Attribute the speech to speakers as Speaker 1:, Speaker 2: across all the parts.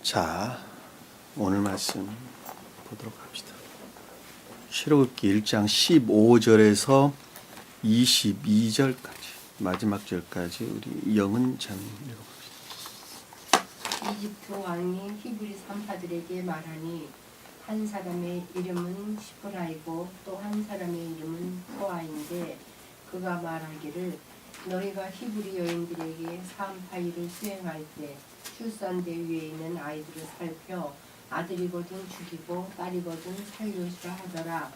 Speaker 1: 자, 오늘 말씀 보도록 합시다. 출애굽기 1장 15절에서 22절까지 마지막 절까지 우리 영은 참 읽어봅시다.
Speaker 2: 이집트 왕이 히브리 산파들에게 말하니 한 사람의 이름은 시프라이고 또 한 사람의 이름은 포아인데 그가 말하기를 너희가 히브리 여인들에게 산파일을 수행할 때 출산대 위에 있는 아이들을 살펴 아들이거든 죽이고 딸이거든 살려주라 하더라.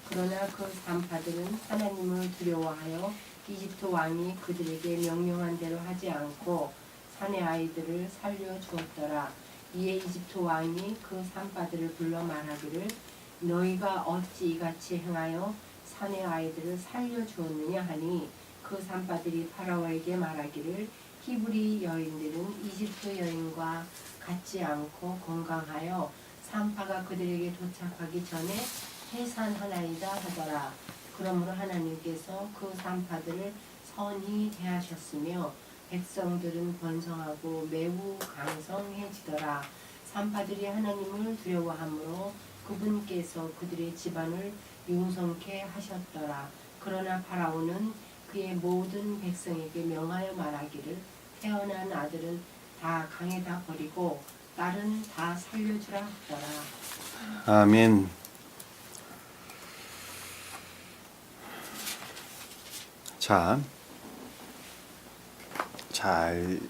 Speaker 2: 그러나 그 산파들은 하나님을 두려워하여 이집트 왕이 그들에게 명령한 대로 하지 않고 산의 아이들을 살려주었더라. 이에 이집트 왕이 그 산파들을 불러 말하기를 너희가 어찌 이같이 행하여 산의 아이들을 살려주었느냐 하니 그 산파들이 파라오에게 말하기를 히브리 여인들은 이집트 여인과 같지 않고 건강하여 산파가 그들에게 도착하기 전에 해산하나이다 하더라. 그러므로 하나님께서 그 산파들을 선히 대하셨으며 백성들은 번성하고 매우 강성해지더라. 산파들이 하나님을 두려워하므로 그분께서 그들의 집안을 융성케 하셨더라. 그러나 파라오는 그의 모든 백성에게 명하여 말하기를 태어난 아들은 다 강에다 버리고 딸은 다 살려주라 하더라.
Speaker 1: 아멘. 자, 잘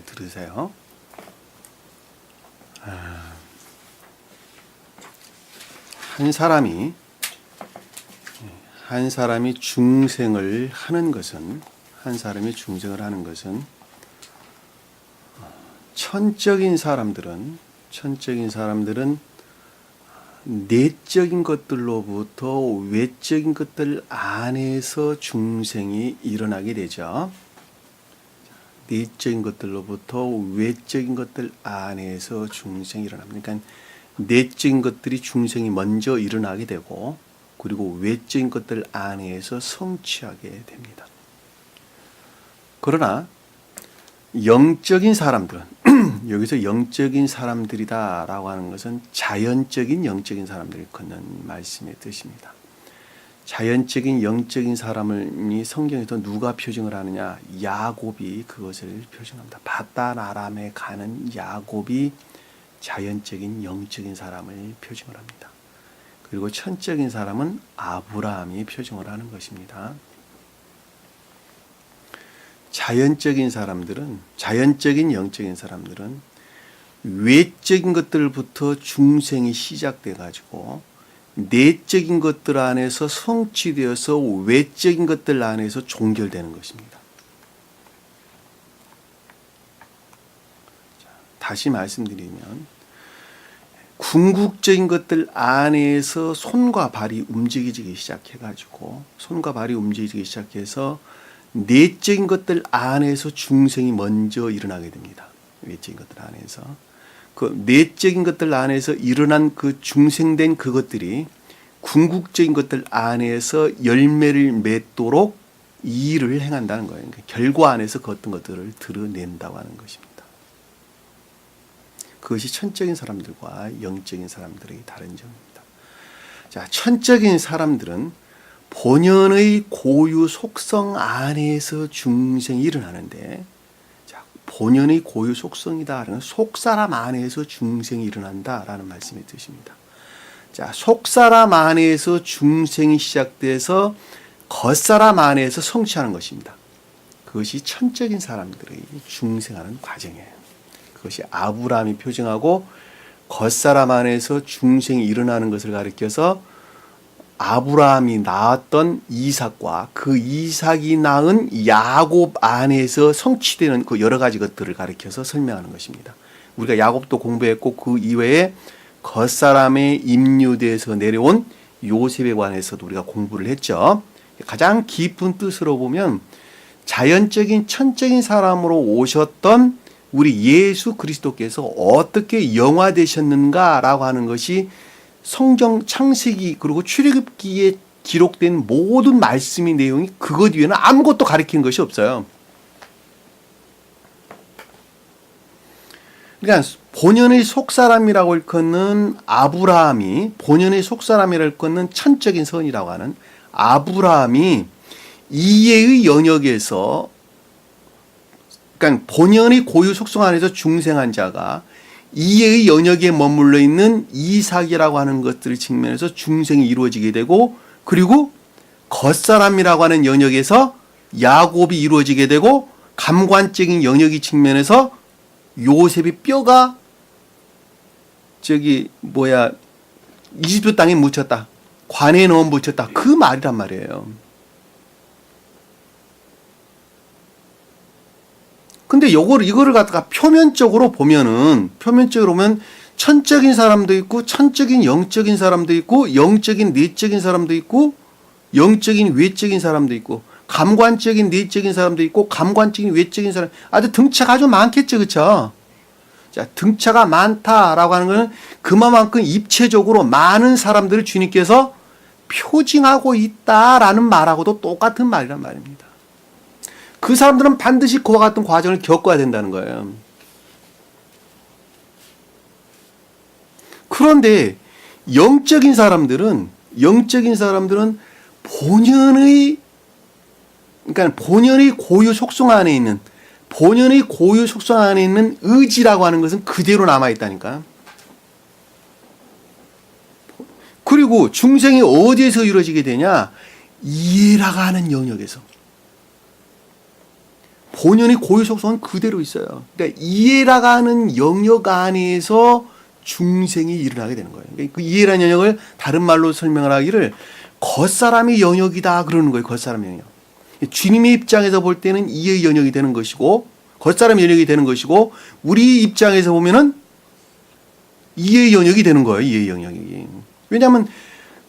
Speaker 1: 들으세요. 한 사람이 중생을 하는 것은 천적인 사람들은 내적인 것들로부터 외적인 것들 안에서 중생이 일어나게 되죠. 내적인 것들로부터 외적인 것들 안에서 중생이 일어납니다. 그러니까 내적인 것들이 중생이 먼저 일어나게 되고 그리고 외적인 것들 안에서 성취하게 됩니다. 그러나 영적인 사람들은 여기서 영적인 사람들이다라고 하는 것은 자연적인 영적인 사람들을 걷는 말씀의 뜻입니다. 자연적인 영적인 사람을 성경에서 누가 표징을 하느냐? 야곱이 그것을 표징합니다. 바단 아람에 가는 야곱이 자연적인 영적인 사람을 표징을 합니다. 그리고 천적인 사람은 아브라함이 표징을 하는 것입니다. 자연적인 영적인 사람들은 외적인 것들부터 중생이 시작돼 가지고 내적인 것들 안에서 성취되어서 외적인 것들 안에서 종결되는 것입니다. 다시 말씀드리면 궁극적인 것들 안에서 손과 발이 움직이기 시작해서 내적인 것들 안에서 중생이 먼저 일어나게 됩니다. 외적인 것들 안에서. 그 내적인 것들 안에서 일어난 그 중생된 그것들이 궁극적인 것들 안에서 열매를 맺도록 이 일을 행한다는 거예요. 그러니까 결과 안에서 그 어떤 것들을 드러낸다고 하는 것입니다. 그것이 천적인 사람들과 영적인 사람들의 다른 점입니다. 자, 천적인 사람들은 본연의 고유 속성 안에서 중생이 일어나는데, 자, 본연의 고유 속성이다. 속사람 안에서 중생이 일어난다라는 말씀의 뜻입니다. 자, 속사람 안에서 중생이 시작돼서 겉사람 안에서 성취하는 것입니다. 그것이 천적인 사람들의 중생하는 과정이에요. 그것이 아브라함이 표징하고 겉사람 안에서 중생이 일어나는 것을 가리켜서 아브라함이 낳았던 이삭과 그 이삭이 낳은 야곱 안에서 성취되는 그 여러 가지 것들을 가리켜서 설명하는 것입니다. 우리가 야곱도 공부했고 그 이외에 겉사람의 임유대에서 내려온 요셉에 관해서도 우리가 공부를 했죠. 가장 깊은 뜻으로 보면 자연적인 천적인 사람으로 오셨던 우리 예수 그리스도께서 어떻게 영화되셨는가라고 하는 것이 성경 창세기 그리고 출애굽기에 기록된 모든 말씀의 내용이 그것 위에는 아무것도 가리키는 것이 없어요. 그러니까 본연의 속사람이라고 일컫는 아브라함이, 본연의 속사람이라고 일컫는 천적인 선이라고 하는 아브라함이 이해의 영역에서, 그러니까 본연의 고유 속성 안에서 중생한 자가 이해의 영역에 머물러 있는 이삭이라고 하는 것들을 측면에서 중생이 이루어지게 되고, 그리고 겉사람이라고 하는 영역에서 야곱이 이루어지게 되고, 감관적인 영역의 측면에서 요셉의 뼈가 이집트 땅에 묻혔다, 관에 넣어 묻혔다, 그 말이란 말이에요. 근데 이거를 갖다가 표면적으로 보면 천적인 사람도 있고, 천적인 영적인 사람도 있고, 영적인 내적인 사람도 있고, 영적인 외적인 사람도 있고, 감관적인 내적인 사람도 있고, 감관적인 외적인 사람, 등차가 아주 많겠죠, 그렇죠? 자, 등차가 많다라고 하는 것은 그만큼 입체적으로 많은 사람들을 주님께서 표징하고 있다라는 말하고도 똑같은 말이란 말입니다. 그 사람들은 반드시 그와 같은 과정을 겪어야 된다는 거예요. 그런데 영적인 사람들은 본연의 고유 속성 안에 있는, 의지라고 하는 것은 그대로 남아있다니까. 그리고 중생이 어디에서 이루어지게 되냐? 이해라고 하는 영역에서. 본연의 고유 속성은 그대로 있어요. 그러니까 이해라고 하는 영역 안에서 중생이 일어나게 되는 거예요. 그러니까 그 이해라는 영역을 다른 말로 설명을 하기를 겉사람의 영역이다 그러는 거예요. 겉사람의 영역. 주님의 입장에서 볼 때는 이해의 영역이 되는 것이고, 겉사람의 영역이 되는 것이고, 우리 입장에서 보면은 이해의 영역이 되는 거예요. 이해의 영역이. 왜냐하면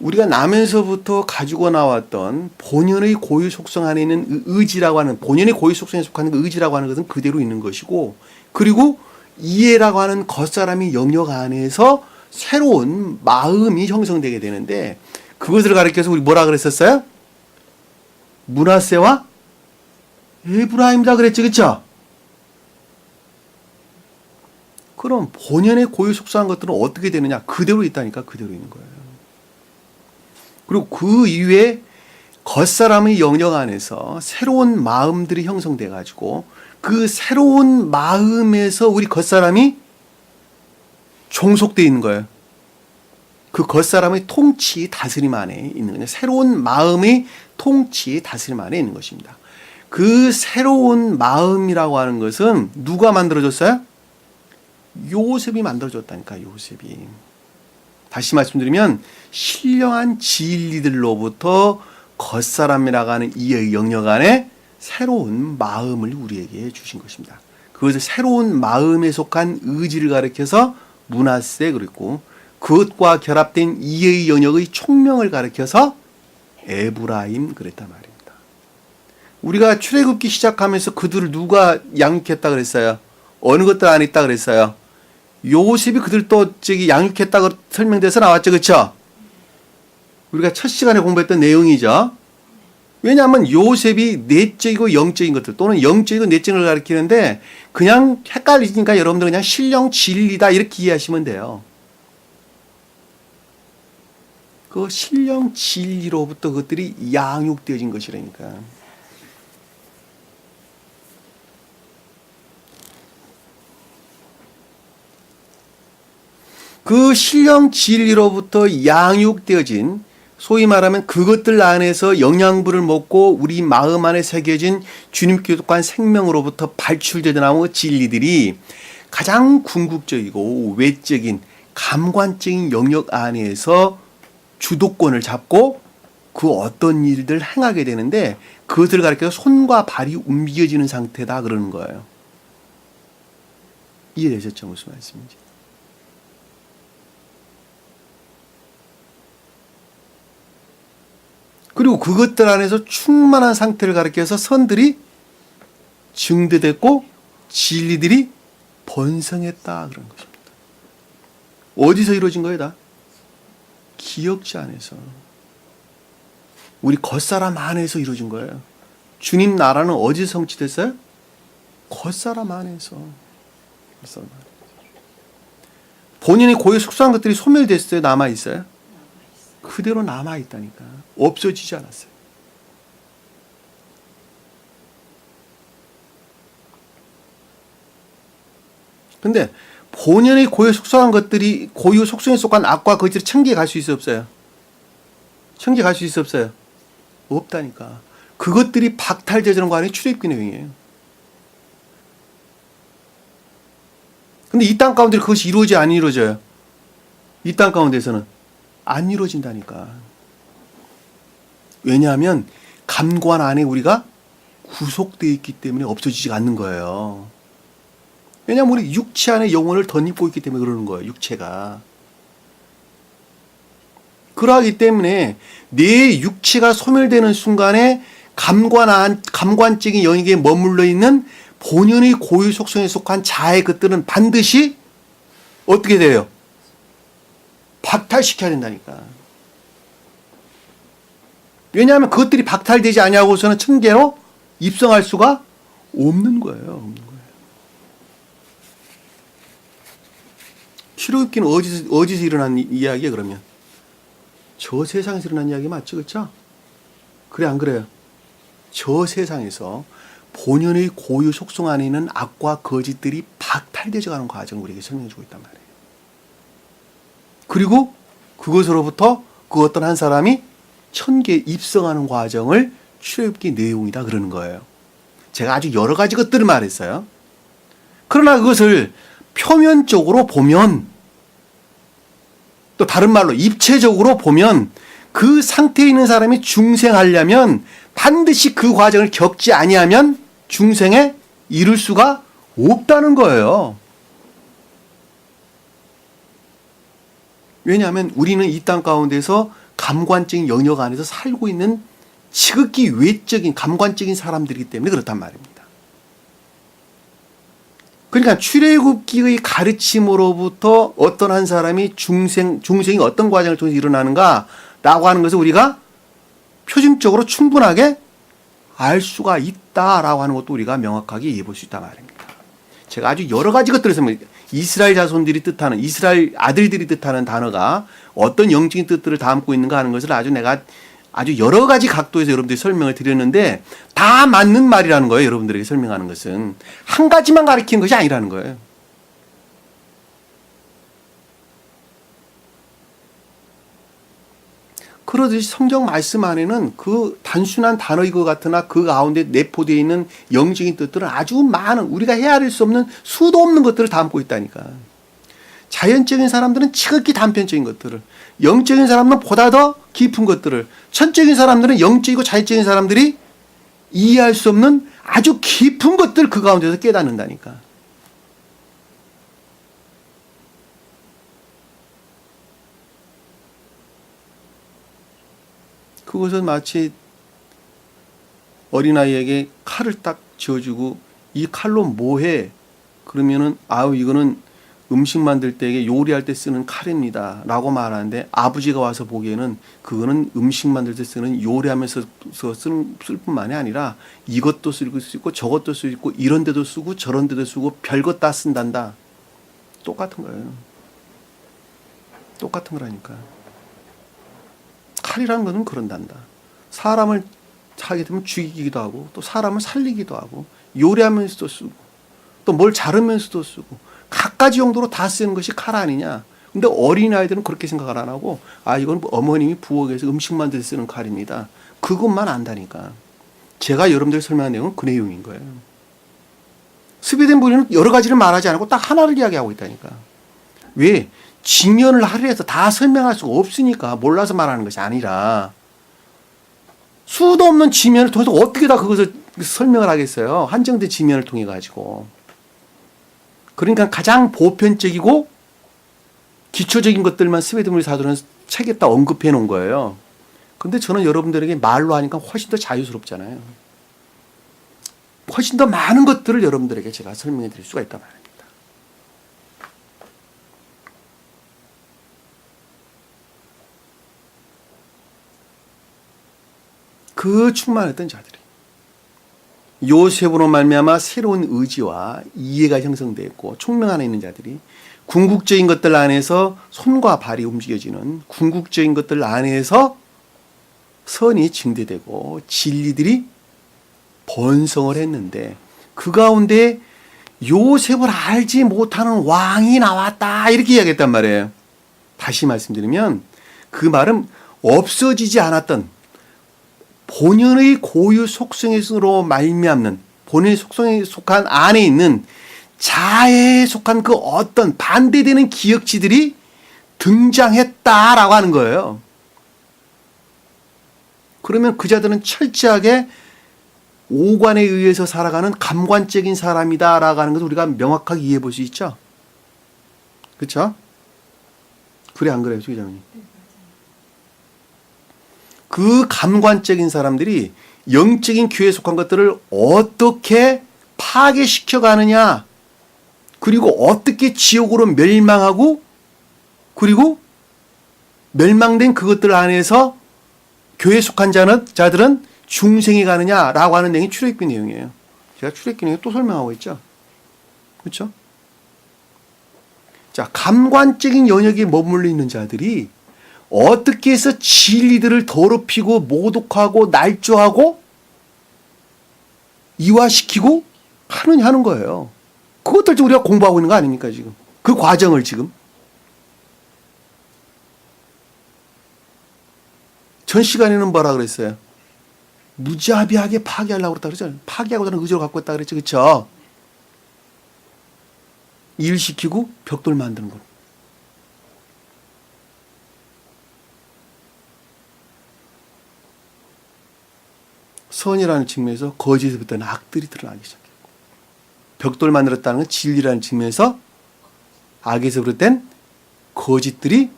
Speaker 1: 우리가 나면서부터 가지고 나왔던 본연의 고유 속성 안에 있는 의지라고 하는, 본연의 고유 속성에 속하는 그 의지라고 하는 것은 그대로 있는 것이고, 그리고 이해라고 하는 겉사람의 영역 안에서 새로운 마음이 형성되게 되는데, 그것을 가리켜서 우리 뭐라 그랬었어요? 므낫세와 에브라임이다 그랬죠, 그렇죠? 그럼 본연의 고유 속성한 것들은 어떻게 되느냐? 그대로 있다니까. 그대로 있는 거예요. 그리고 그 이후에 겉사람의 영역 안에서 새로운 마음들이 형성돼 가지고, 그 새로운 마음에서 우리 겉사람이 종속되어 있는 거예요. 그 겉사람의 통치 다스림 안에 있는 거예요. 새로운 마음의 통치 다스림 안에 있는 것입니다. 그 새로운 마음이라고 하는 것은 누가 만들어줬어요? 요셉이 만들어줬다니까. 요셉이. 다시 말씀드리면 신령한 진리들로부터 겉사람이라고 하는 이 영역 안에 새로운 마음을 우리에게 주신 것입니다. 그것을 새로운 마음에 속한 의지를 가리켜서 므낫세 그랬고, 그것과 결합된 이해의 영역의 총명을 가리켜서 에브라임 그랬단 말입니다. 우리가 출애굽기 시작하면서 그들을 누가 양육했다 그랬어요? 어느 것들 안에 있다 그랬어요? 요셉이 그들 또 양육했다고 설명돼서 나왔죠, 그렇죠? 우리가 첫 시간에 공부했던 내용이죠. 왜냐하면 요셉이 내적이고 영적인 것들, 또는 영적이고 내적인 걸 가리키는데, 그냥 헷갈리니까 여러분들 그냥 신령 진리다 이렇게 이해하시면 돼요. 그 신령 진리로부터 그것들이 양육되어진 것이라니까. 그 신령 진리로부터 양육되어진, 소위 말하면 그것들 안에서 영양분을 먹고 우리 마음 안에 새겨진 주님께 속한 생명으로부터 발출되어 나온 진리들이 가장 궁극적이고 외적인 감관적인 영역 안에서 주도권을 잡고 그 어떤 일들 행하게 되는데, 그것을 가리켜서 손과 발이 움직여지는 상태다 그러는 거예요. 이해되셨죠? 무슨 말씀인지. 그리고 그것들 안에서 충만한 상태를 가리켜서 선들이 증대됐고 진리들이 번성했다 그런 것입니다. 어디서 이루어진 거예요? 다 기억지 안에서, 우리 겉사람 안에서 이루어진 거예요. 주님 나라는 어디서 성취됐어요? 겉사람 안에서. 겉사람 안에서. 본인이 고유 속성한 것들이 소멸됐어요? 남아있어요? 그대로 남아있다니까. 없어지지 않았어요. 근데 본연의 고유 속성한 것들이 고유 속성에 속한 악과 거짓을 천기에 갈 수 있어 없어요? 천기에 갈 수 있어 없어요? 없다니까. 그것들이 박탈되자는 거 아니에요? 출애굽기 내용이에요. 근데 이 땅 가운데 그것이 이루어져 안 이루어져요? 이 땅 가운데서는 안 이루어진다니까. 왜냐하면 감관 안에 우리가 구속되어 있기 때문에 없어지지 않는 거예요. 왜냐하면 우리 육체 안에 영혼을 덧입고 있기 때문에 그러는 거예요. 육체가. 그러하기 때문에 내 육체가 소멸되는 순간에 감관적인 영역에 머물러 있는 본연의 고유 속성에 속한 자의 것들은 반드시 어떻게 돼요? 박탈시켜야 된다니까. 왜냐하면 그것들이 박탈되지 아니하고서는 천계로 입성할 수가 없는 거예요. 없는 거예요. 출애굽기는 어디서 일어난 이야기야 그러면? 저 세상에서 일어난 이야기 맞죠? 그렇죠? 그래 안 그래요? 저 세상에서 본연의 고유 속성 안에 있는 악과 거짓들이 박탈되어 가는 과정을 우리에게 설명해 주고 있단 말이에요. 그리고 그것으로부터 그 어떤 한 사람이 천계에 입성하는 과정을 출애굽기 내용이다 그러는 거예요. 제가 아주 여러 가지 것들을 말했어요. 그러나 그것을 표면적으로 보면, 또 다른 말로 입체적으로 보면 그 상태에 있는 사람이 중생하려면 반드시 그 과정을 겪지 아니하면 중생에 이를 수가 없다는 거예요. 왜냐하면 우리는 이 땅 가운데서 감관적인 영역 안에서 살고 있는 지극히 외적인 감관적인 사람들이기 때문에 그렇단 말입니다. 그러니까 출애굽기의 가르침으로부터 어떤 한 사람이 중생이 어떤 과정을 통해서 일어나는가라고 하는 것을 우리가 표준적으로 충분하게 알 수가 있다라고 하는 것도 우리가 명확하게 이해해 볼 수 있단 말입니다. 제가 아주 여러 가지 것들을 이스라엘 자손들이 뜻하는, 이스라엘 아들들이 뜻하는 단어가 어떤 영적인 뜻들을 담고 있는가 하는 것을 내가 아주 여러 가지 각도에서 여러분들이 설명을 드렸는데 다 맞는 말이라는 거예요. 여러분들에게 설명하는 것은 한 가지만 가리키는 것이 아니라는 거예요. 그러듯이 성경 말씀 안에는 그 단순한 단어인 것 같으나 그 가운데 내포되어 있는 영적인 뜻들은 아주 많은, 우리가 헤아릴 수 없는 수도 없는 것들을 담고 있다니까. 자연적인 사람들은 지극히 단편적인 것들을, 영적인 사람은 보다 더 깊은 것들을, 천적인 사람들은 영적이고 자연적인 사람들이 이해할 수 없는 아주 깊은 것들 그 가운데서 깨닫는다니까. 그것은 마치 어린아이에게 칼을 딱 쥐어주고 이 칼로 뭐해? 그러면은 이거는 음식 만들 때 요리할 때 쓰는 칼입니다 라고 말하는데 아버지가 와서 보기에는 그거는 음식 만들 때 쓰는 요리하면서 쓸 뿐만이 아니라 이것도 쓸 수 있고 저것도 쓸 수 있고 이런 데도 쓰고 저런 데도 쓰고 별것 다 쓴단다. 똑같은 거예요. 똑같은 거라니까. 칼이라는 것은 그런단다. 사람을 하게 되면 죽이기도 하고 또 사람을 살리기도 하고 요리하면서도 쓰고 또 뭘 자르면서도 쓰고 갖가지 용도로 다 쓰는 것이 칼 아니냐. 근데 어린아이들은 그렇게 생각을 안 하고 이건 어머님이 부엌에서 음식 만들 때 쓰는 칼입니다. 그것만 안다니까. 제가 여러분들 설명한 내용은 그 내용인 거예요. 스웨덴 부인은 여러 가지를 말하지 않고 딱 하나를 이야기하고 있다니까. 왜? 직면을 하려 해서 다 설명할 수가 없으니까 몰라서 말하는 것이 아니라 수도 없는 지면을 통해서 어떻게 다 그것을 설명을 하겠어요. 한정된 지면을 통해 가지고. 그러니까 가장 보편적이고 기초적인 것들만 스웨덴 사도는 책에다 언급해 놓은 거예요. 근데 저는 여러분들에게 말로 하니까 훨씬 더 자유스럽잖아요. 훨씬 더 많은 것들을 여러분들에게 제가 설명해 드릴 수가 있단 말입니다. 그 충만했던 자들이 요셉으로 말미암아 새로운 의지와 이해가 형성되었고 총명 안에 있는 자들이 궁극적인 것들 안에서 손과 발이 움직여지는 궁극적인 것들 안에서 선이 증대되고 진리들이 번성을 했는데 그 가운데 요셉을 알지 못하는 왕이 나왔다 이렇게 이야기했단 말이에요. 다시 말씀드리면 그 말은 없어지지 않았던 본연의 고유 속성으로 말미암는 본연의 속성에 속한 안에 있는 자해에 속한 그 어떤 반대되는 기억치들이 등장했다라고 하는 거예요. 그러면 그 자들은 철저하게 오관에 의해서 살아가는 감관적인 사람이다라고 하는 것을 우리가 명확하게 이해해 볼 수 있죠. 그렇죠? 그래 안 그래요, 소기자님? 그 감관적인 사람들이 영적인 교회에 속한 것들을 어떻게 파괴시켜 가느냐, 그리고 어떻게 지옥으로 멸망하고, 그리고 멸망된 그것들 안에서 교회에 속한 자들은 중생이 가느냐라고 하는 내용이 출애굽기 내용이에요. 제가 출애굽기 내용 또 설명하고 있죠. 그렇죠? 자, 감관적인 영역에 머물러 있는 자들이 어떻게 해서 진리들을 더럽히고 모독하고 날조하고 이화시키고 하느냐 하는 거예요. 그것들 지금 우리가 공부하고 있는 거 아닙니까 지금? 그 과정을 지금. 전 시간에는 뭐라 그랬어요? 무자비하게 파괴하려고 그랬다 그랬죠. 파괴하고자 하는 의지를 갖고 있다 그랬죠. 그렇죠? 일 시키고 벽돌 만드는 거. 선이라는 측면에서 거짓에부터 악들이 드러나기 시작해요. 벽돌 만들었다는 건 진리라는 측면에서 악에서 비롯된 거짓들이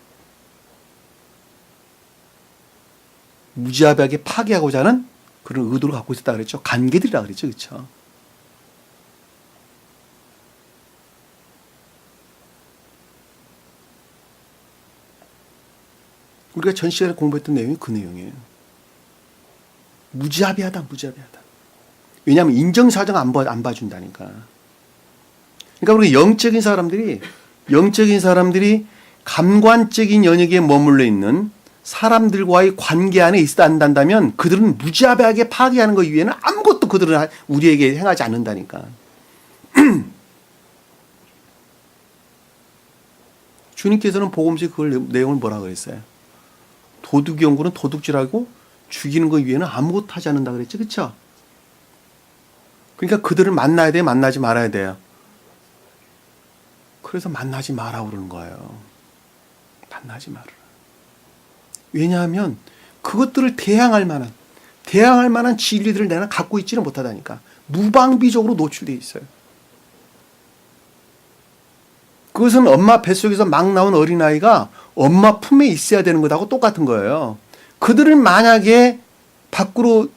Speaker 1: 무자비하게 파괴하고자 하는 그런 의도를 갖고 있었다 그랬죠. 간계들이라 그랬죠. 그렇죠? 우리가 전 시간에 공부했던 내용이 그 내용이에요. 무자비하다. 왜냐하면 인정사정 안 봐준다니까. 그러니까 우리 영적인 사람들이 감관적인 영역에 머물러 있는 사람들과의 관계 안에 있어야 한다면 그들은 무자비하게 파괴하는 것 이외에는 아무것도 그들은 우리에게 행하지 않는다니까. 주님께서는 복음서에 그 내용을 뭐라고 그랬어요? 도둑의 연구는 도둑질하고 죽이는 것 이외에는 아무것도 하지 않는다 그랬죠. 그렇죠? 그러니까 그들을 만나야 돼요? 만나지 말아야 돼요? 그래서 만나지 마라 그러는 거예요. 만나지 말아라. 왜냐하면 그것들을 대항할 만한 진리들을 내가 갖고 있지는 못하다니까. 무방비적으로 노출되어 있어요. 그것은 엄마 뱃속에서 막 나온 어린아이가 엄마 품에 있어야 되는 것하고 똑같은 거예요. 그들을 만약에 밖으로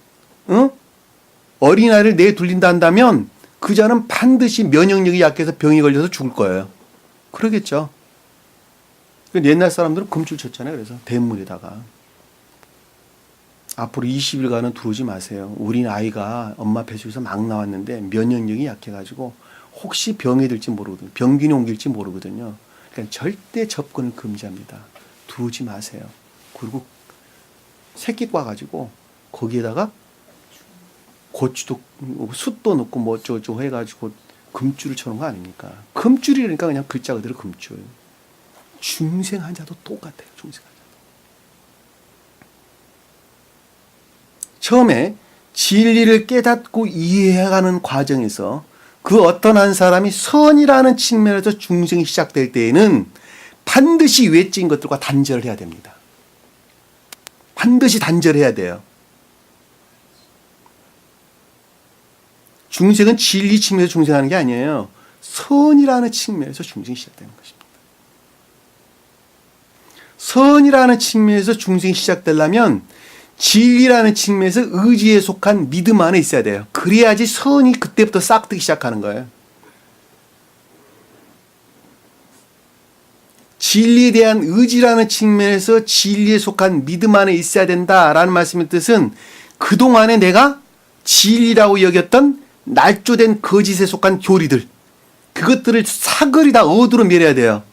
Speaker 1: 어린아이를 내둘린다 한다면 그 자는 반드시 면역력이 약해서 병이 걸려서 죽을 거예요. 그러겠죠. 옛날 사람들은 금줄 쳤잖아요. 그래서 대문에다가 앞으로 20일간은 들어오지 마세요. 우리 아이가 엄마 뱃속에서 막 나왔는데 면역력이 약해가지고 혹시 병이 들지 모르거든요. 병균이 옮길지 모르거든요. 그러니까 절대 접근을 금지합니다. 들어오지 마세요. 그리고 새끼 꽈가지고 거기에다가 고추도 숯도 넣고 뭐 어쩌고 해가지고 금줄을 쳐놓은 거 아닙니까? 금줄이니까 그냥 글자 그대로 금줄. 중생한 자도 똑같아요. 중생한 자도. 처음에 진리를 깨닫고 이해해가는 과정에서 그 어떤 한 사람이 선이라는 측면에서 중생이 시작될 때에는 반드시 외적인 것들과 단절을 해야 됩니다. 반드시 단절해야 돼요. 중생은 진리 측면에서 중생하는 게 아니에요. 선이라는 측면에서 중생이 시작되는 것입니다. 선이라는 측면에서 중생이 시작되려면 진리라는 측면에서 의지에 속한 믿음 안에 있어야 돼요. 그래야지 선이 그때부터 싹트기 시작하는 거예요. 진리에 대한 의지라는 측면에서 진리에 속한 믿음 안에 있어야 된다라는 말씀의 뜻은 그동안에 내가 진리라고 여겼던 날조된 거짓에 속한 교리들, 그것들을 사거리 다 어두로 멸해야 돼요.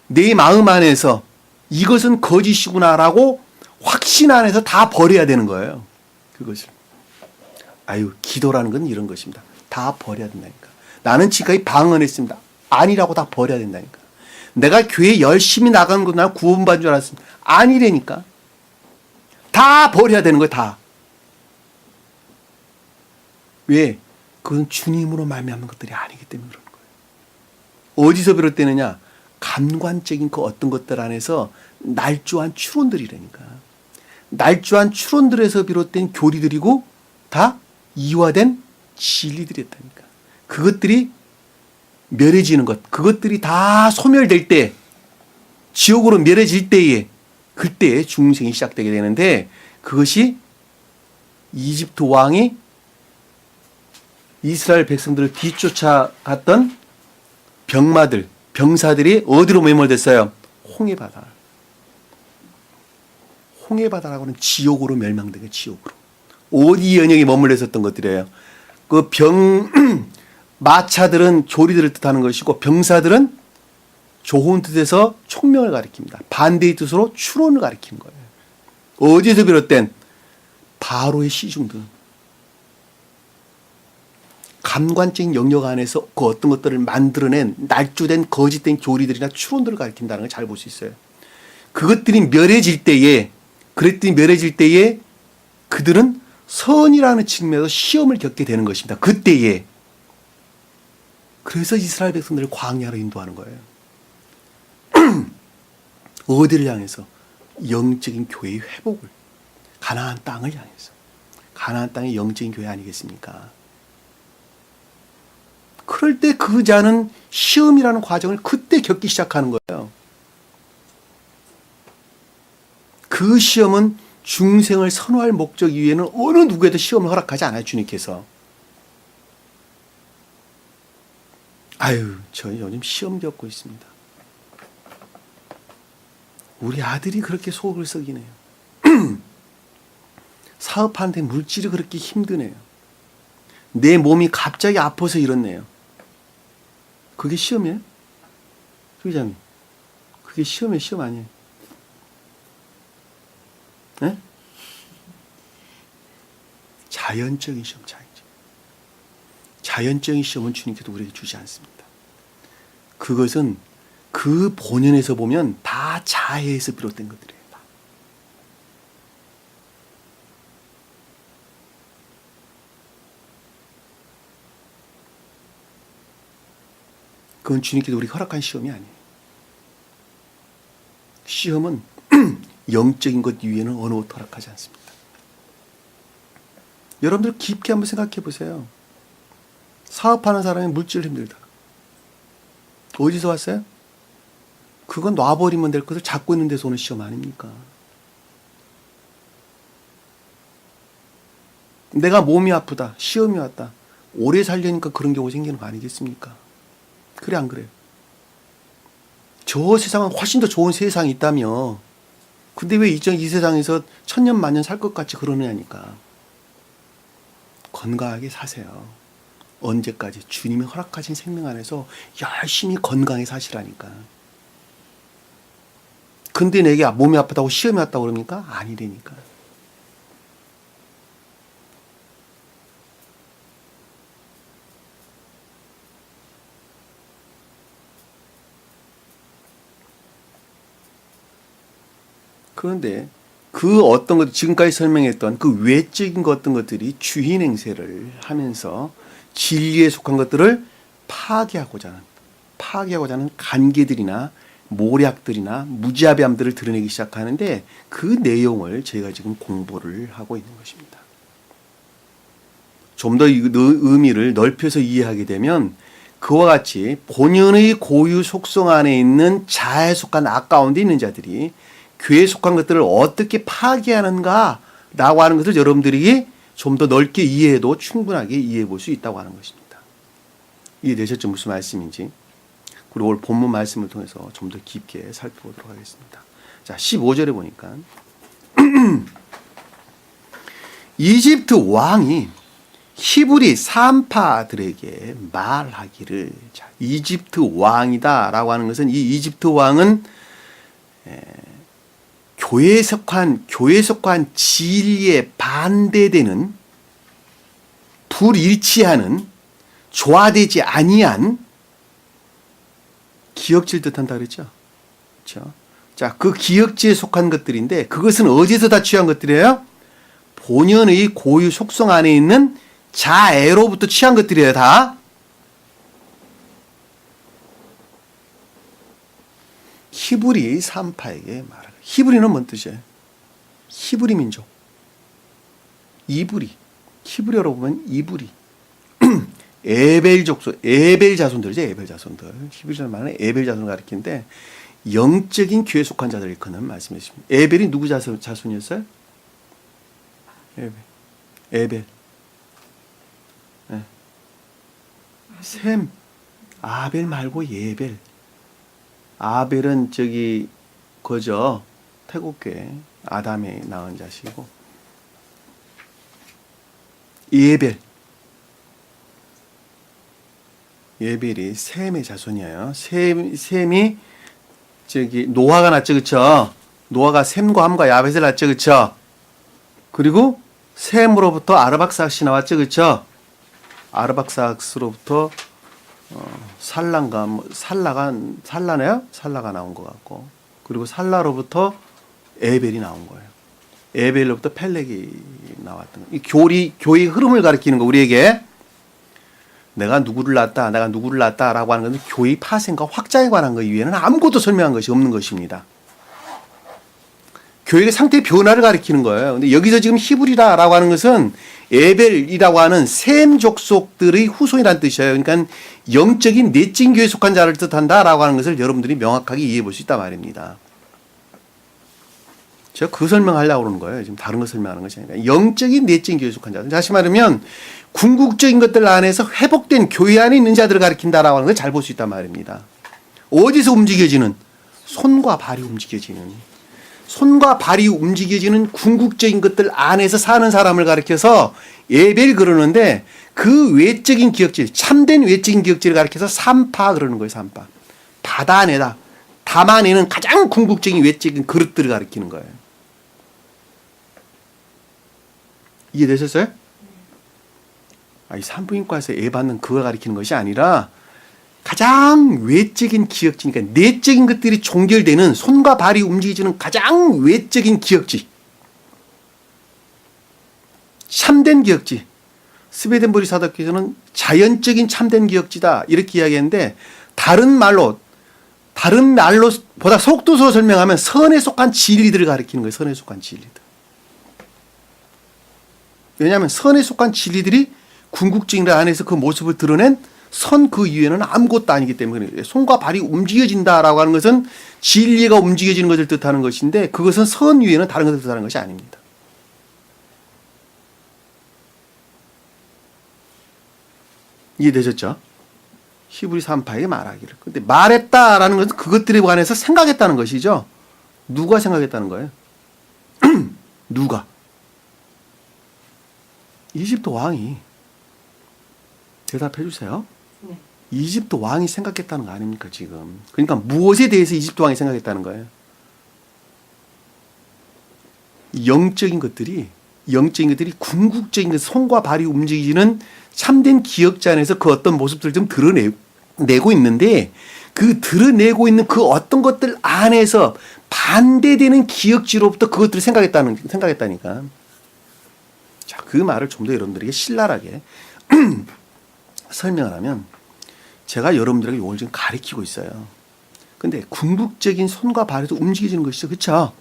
Speaker 1: 내 마음 안에서 이것은 거짓이구나라고 확신 안에서 다 버려야 되는 거예요. 그것을. 아유, 기도라는 건 이런 것입니다. 다 버려야 된다니까. 나는 지금까지 방언했습니다. 아니라고 다 버려야 된다니까. 내가 교회 열심히 나가는 건 난 구원받은 줄 알았습니다. 아니라니까. 다 버려야 되는 거예요. 다. 왜? 그건 주님으로 말미암는 것들이 아니기 때문에 그런 거예요. 어디서 비롯되느냐? 감관적인 그 어떤 것들 안에서 날조한 추론들이라니까. 날조한 추론들에서 비롯된 교리들이고 다 이화된 진리들이었다니까. 그것들이 멸해지는 것, 그것들이 다 소멸될 때, 지옥으로 멸해질 때에, 그때에 중생이 시작되게 되는데, 그것이 이집트 왕이 이스라엘 백성들을 뒤쫓아갔던 병마들, 병사들이 어디로 매몰됐어요? 홍해바다. 홍해바다라고는 지옥으로 멸망되게 지옥으로. 어디 연역에 머물러 있었던 것들이에요. 그 마차들은 조리들을 뜻하는 것이고 병사들은 좋은 뜻에서 총명을 가리킵니다. 반대의 뜻으로 추론을 가리키는 거예요. 어디에서 비롯된 바로의 시중들. 감관적인 영역 안에서 그 어떤 것들을 만들어낸 날조된 거짓된 교리들이나 추론들을 가리킨다는 걸 잘 볼 수 있어요. 그것들이 멸해질 때에, 그랬더니 멸해질 때에 그들은 선이라는 측면에서 시험을 겪게 되는 것입니다. 그때에. 그래서 이스라엘 백성들을 광야로 인도하는 거예요. 어디를 향해서? 영적인 교회의 회복을. 가나안 땅을 향해서. 가나안 땅이 영적인 교회 아니겠습니까? 그럴 때 그 자는 시험이라는 과정을 그때 겪기 시작하는 거예요. 그 시험은 중생을 선호할 목적 이외에는 어느 누구에도 시험을 허락하지 않아요, 주님께서. 아유, 저 요즘 시험 겪고 있습니다. 우리 아들이 그렇게 속을 썩이네요. 사업하는데 물질이 그렇게 힘드네요. 내 몸이 갑자기 아파서 이렇네요. 그게 시험이에요? 소기자님, 그게 시험이에요, 시험 아니에요? 네? 자연적인 시험, 자연적인 시험은 주님께서 우리에게 주지 않습니다. 그것은 그 본연에서 보면 다 자해에서 비롯된 것들이에요. 다. 그건 주님께서 우리에게 허락한 시험이 아니에요. 시험은 영적인 것 이외에는 어느 것도 허락하지 않습니다. 여러분들 깊게 한번 생각해 보세요. 사업하는 사람이 물질 힘들다. 어디서 왔어요? 그건 놔버리면 될 것을 잡고 있는 데서 오는 시험 아닙니까? 내가 몸이 아프다. 시험이 왔다. 오래 살려니까 그런 경우 생기는 거 아니겠습니까? 그래 안 그래요? 저 세상은 훨씬 더 좋은 세상이 있다며. 근데 왜 이 세상에서 천년 만년 살 것 같이 그러느냐니까. 건강하게 사세요. 언제까지? 주님이 허락하신 생명 안에서 열심히 건강히 사시라니까. 근데 내게 몸이 아프다고 시험이 왔다고 그럽니까? 아니라니까. 그런데 그 어떤 것, 지금까지 설명했던 그 외적인 어떤 것들이 주인 행세를 하면서 진리에 속한 것들을 파괴하고자 하는 관계들이나 모략들이나 무자비함들을 드러내기 시작하는데 그 내용을 저희가 지금 공부를 하고 있는 것입니다. 좀 더 의미를 넓혀서 이해하게 되면 그와 같이 본연의 고유 속성 안에 있는 자아에 속한 악 가운데 있는 자들이 교회에 속한 것들을 어떻게 파괴하는가라고 하는 것을 여러분들이 좀 더 넓게 이해해도 충분하게 이해해 볼 수 있다고 하는 것입니다. 이해되셨죠? 무슨 말씀인지. 그리고 오늘 본문 말씀을 통해서 좀 더 깊게 살펴보도록 하겠습니다. 자, 15절에 보니까 이집트 왕이 히브리 산파들에게 말하기를, 자, 이집트 왕이다라고 하는 것은, 이 이집트 왕은 교회에 속한 진리에 반대되는, 불일치하는, 조화되지 아니한 기역지를 뜻한다 그랬죠. 그렇죠? 자, 그 기역지에 속한 것들인데, 그것은 어디서 다 취한 것들이에요? 본연의 고유 속성 안에 있는 자애로부터 취한 것들이에요, 다. 히브리 산파에게 말하라. 히브리는 뭔 뜻이에요? 히브리 민족. 이브리. 히브리어로 보면 이브리. 에벨 족속, 에벨 자손들이죠, 에벨 자손들. 히브리어로 말하는 에벨 자손을 가리키는데, 영적인 교회에 속한 자들을 일컫는 말씀이십니다. 에벨이 누구 자손이었어요? 에벨. 네. 셈. 아벨 말고 예벨. 아벨은 그죠, 태국계 아담에 낳은 자식이고, 예벨이 셈의 자손이에요. 셈이 노아가 낳죠, 그쵸? 노아가 셈과 함과 야벳을 낳죠, 그쵸? 그리고 셈으로부터 아르박삭시 나왔죠, 그쵸? 아르박삭스로부터 살라네요? 살라가 나온 것 같고, 그리고 살라로부터 에벨이 나온 거예요. 에벨로부터 펠렉이 나왔던 거예요. 이 교리의 흐름을 가리키는 거, 우리에게. 내가 누구를 낳았다라고 하는 것은 교의 파생과 확장에 관한 것 이외에는 아무것도 설명한 것이 없는 것입니다. 교회의 상태의 변화를 가리키는 거예요. 근데 여기서 지금 히브리다라고 하는 것은 에벨이라고 하는 셈 족속들의 후손이라는 뜻이에요. 그러니까 영적인 내적인 교회에 속한 자를 뜻한다라고 하는 것을 여러분들이 명확하게 이해해 볼 수 있단 말입니다. 제가 그 설명하려고 그러는 거예요. 지금 다른 거 설명하는 것이 아니라 영적인 내적인 교회에 속한 자들. 다시 말하면 궁극적인 것들 안에서 회복된 교회 안에 있는 자들을 가리킨다라고 하는 걸 잘 볼 수 있단 말입니다. 어디서 움직여지는? 손과 발이 움직여지는. 손과 발이 움직여지는 궁극적인 것들 안에서 사는 사람을 가리켜서 에벨 그러는데, 그 외적인 기억질, 참된 외적인 기억질을 가리켜서 산파 그러는 거예요. 산파. 바다 안에다 담아내는 가장 궁극적인 외적인 그릇들을 가리키는 거예요. 이해되셨어요? 이 산부인과에서 애 받는 그걸 가리키는 것이 아니라 가장 외적인 기억지, 그러니까 내적인 것들이 종결되는, 손과 발이 움직여지는 가장 외적인 기억지, 참된 기억지. 스웨덴보리 사도께서는 자연적인 참된 기억지다 이렇게 이야기했는데, 다른 말로보다 속도서로 설명하면 선에 속한 진리들을 가리키는 거예요. 선에 속한 진리들. 왜냐하면 선에 속한 진리들이 궁극적인 안에서 그 모습을 드러낸 선 그 이외에는 아무것도 아니기 때문에, 손과 발이 움직여진다라고 하는 것은 진리가 움직여지는 것을 뜻하는 것인데, 그것은 선 이외에는 다른 것을 뜻하는 것이 아닙니다. 이해되셨죠? 히브리 산파에게 말하기를. 근데 말했다라는 것은 그것들에 관해서 생각했다는 것이죠. 누가 생각했다는 거예요? 누가? 이집트 왕이. 대답해 주세요.
Speaker 2: 네.
Speaker 1: 이집트 왕이 생각했다는 거 아닙니까, 지금? 그러니까 무엇에 대해서 이집트 왕이 생각했다는 거예요? 영적인 것들이 궁극적인 것, 손과 발이 움직이는 참된 기억자 안에서 그 어떤 모습들을 좀 드러내고 있는데, 그 드러내고 있는 그 어떤 것들 안에서 반대되는 기억지로부터 그것들을 생각했다니까. 자, 그 말을 좀 더 여러분들에게 신랄하게 설명을 하면, 제가 여러분들에게 이걸 지금 가리키고 있어요. 근데 궁극적인 손과 발에서 움직여지는 것이죠. 그렇죠?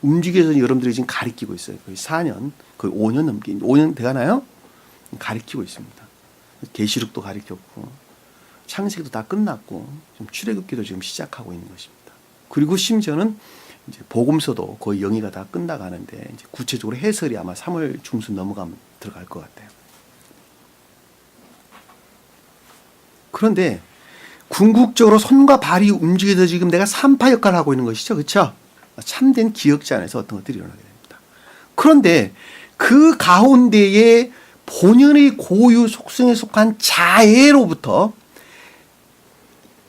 Speaker 1: 움직여서 여러분들이 지금 가리키고 있어요. 거의 4년, 거의 5년 넘게, 5년 돼가나요? 가리키고 있습니다. 계시록도 가리켰고, 창세기도 다 끝났고, 지금 출애굽기도 지금 시작하고 있는 것입니다. 그리고 심지어는 이제 복음서도 거의 영의가 다 끝나가는데, 이제 구체적으로 해설이 아마 3월 중순 넘어가면 들어갈 것 같아요. 그런데 궁극적으로 손과 발이 움직여서 지금 내가 산파 역할을 하고 있는 것이죠. 그렇죠? 참된 기억자 안에서 어떤 것들이 일어나게 됩니다. 그런데 그 가운데에 본연의 고유 속성에 속한 자애로부터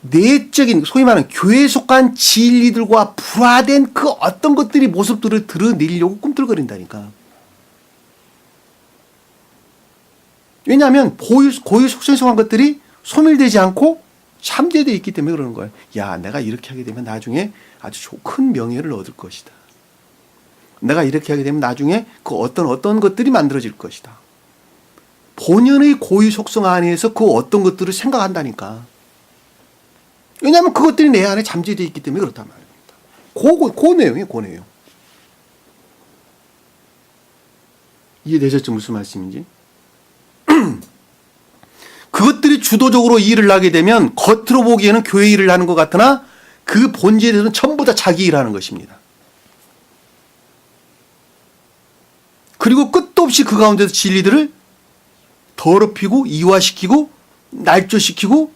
Speaker 1: 내적인 소위 말하는 교회에 속한 진리들과 불화된 그 어떤 것들이 모습들을 드러내려고 꿈틀거린다니까. 왜냐하면 고유 속성에 속한 것들이 소멸되지 않고 참되되어 있기 때문에 그러는 거예요. 야, 내가 이렇게 하게 되면 나중에 아주 큰 명예를 얻을 것이다. 내가 이렇게 하게 되면 나중에 그 어떤 것들이 만들어질 것이다. 본연의 고유 속성 안에서 그 어떤 것들을 생각한다니까. 왜냐하면 그것들이 내 안에 잠재되어 있기 때문에 그렇단 말입니다. 그 내용이에요, 그 내용. 이해되셨죠? 무슨 말씀인지? 그것들이 주도적으로 일을 하게 되면 겉으로 보기에는 교회 일을 하는 것 같으나 그 본질에 대해서는 전부 다 자기 일을 하는 것입니다. 그리고 끝도 없이 그 가운데서 진리들을 더럽히고 이화시키고 날조시키고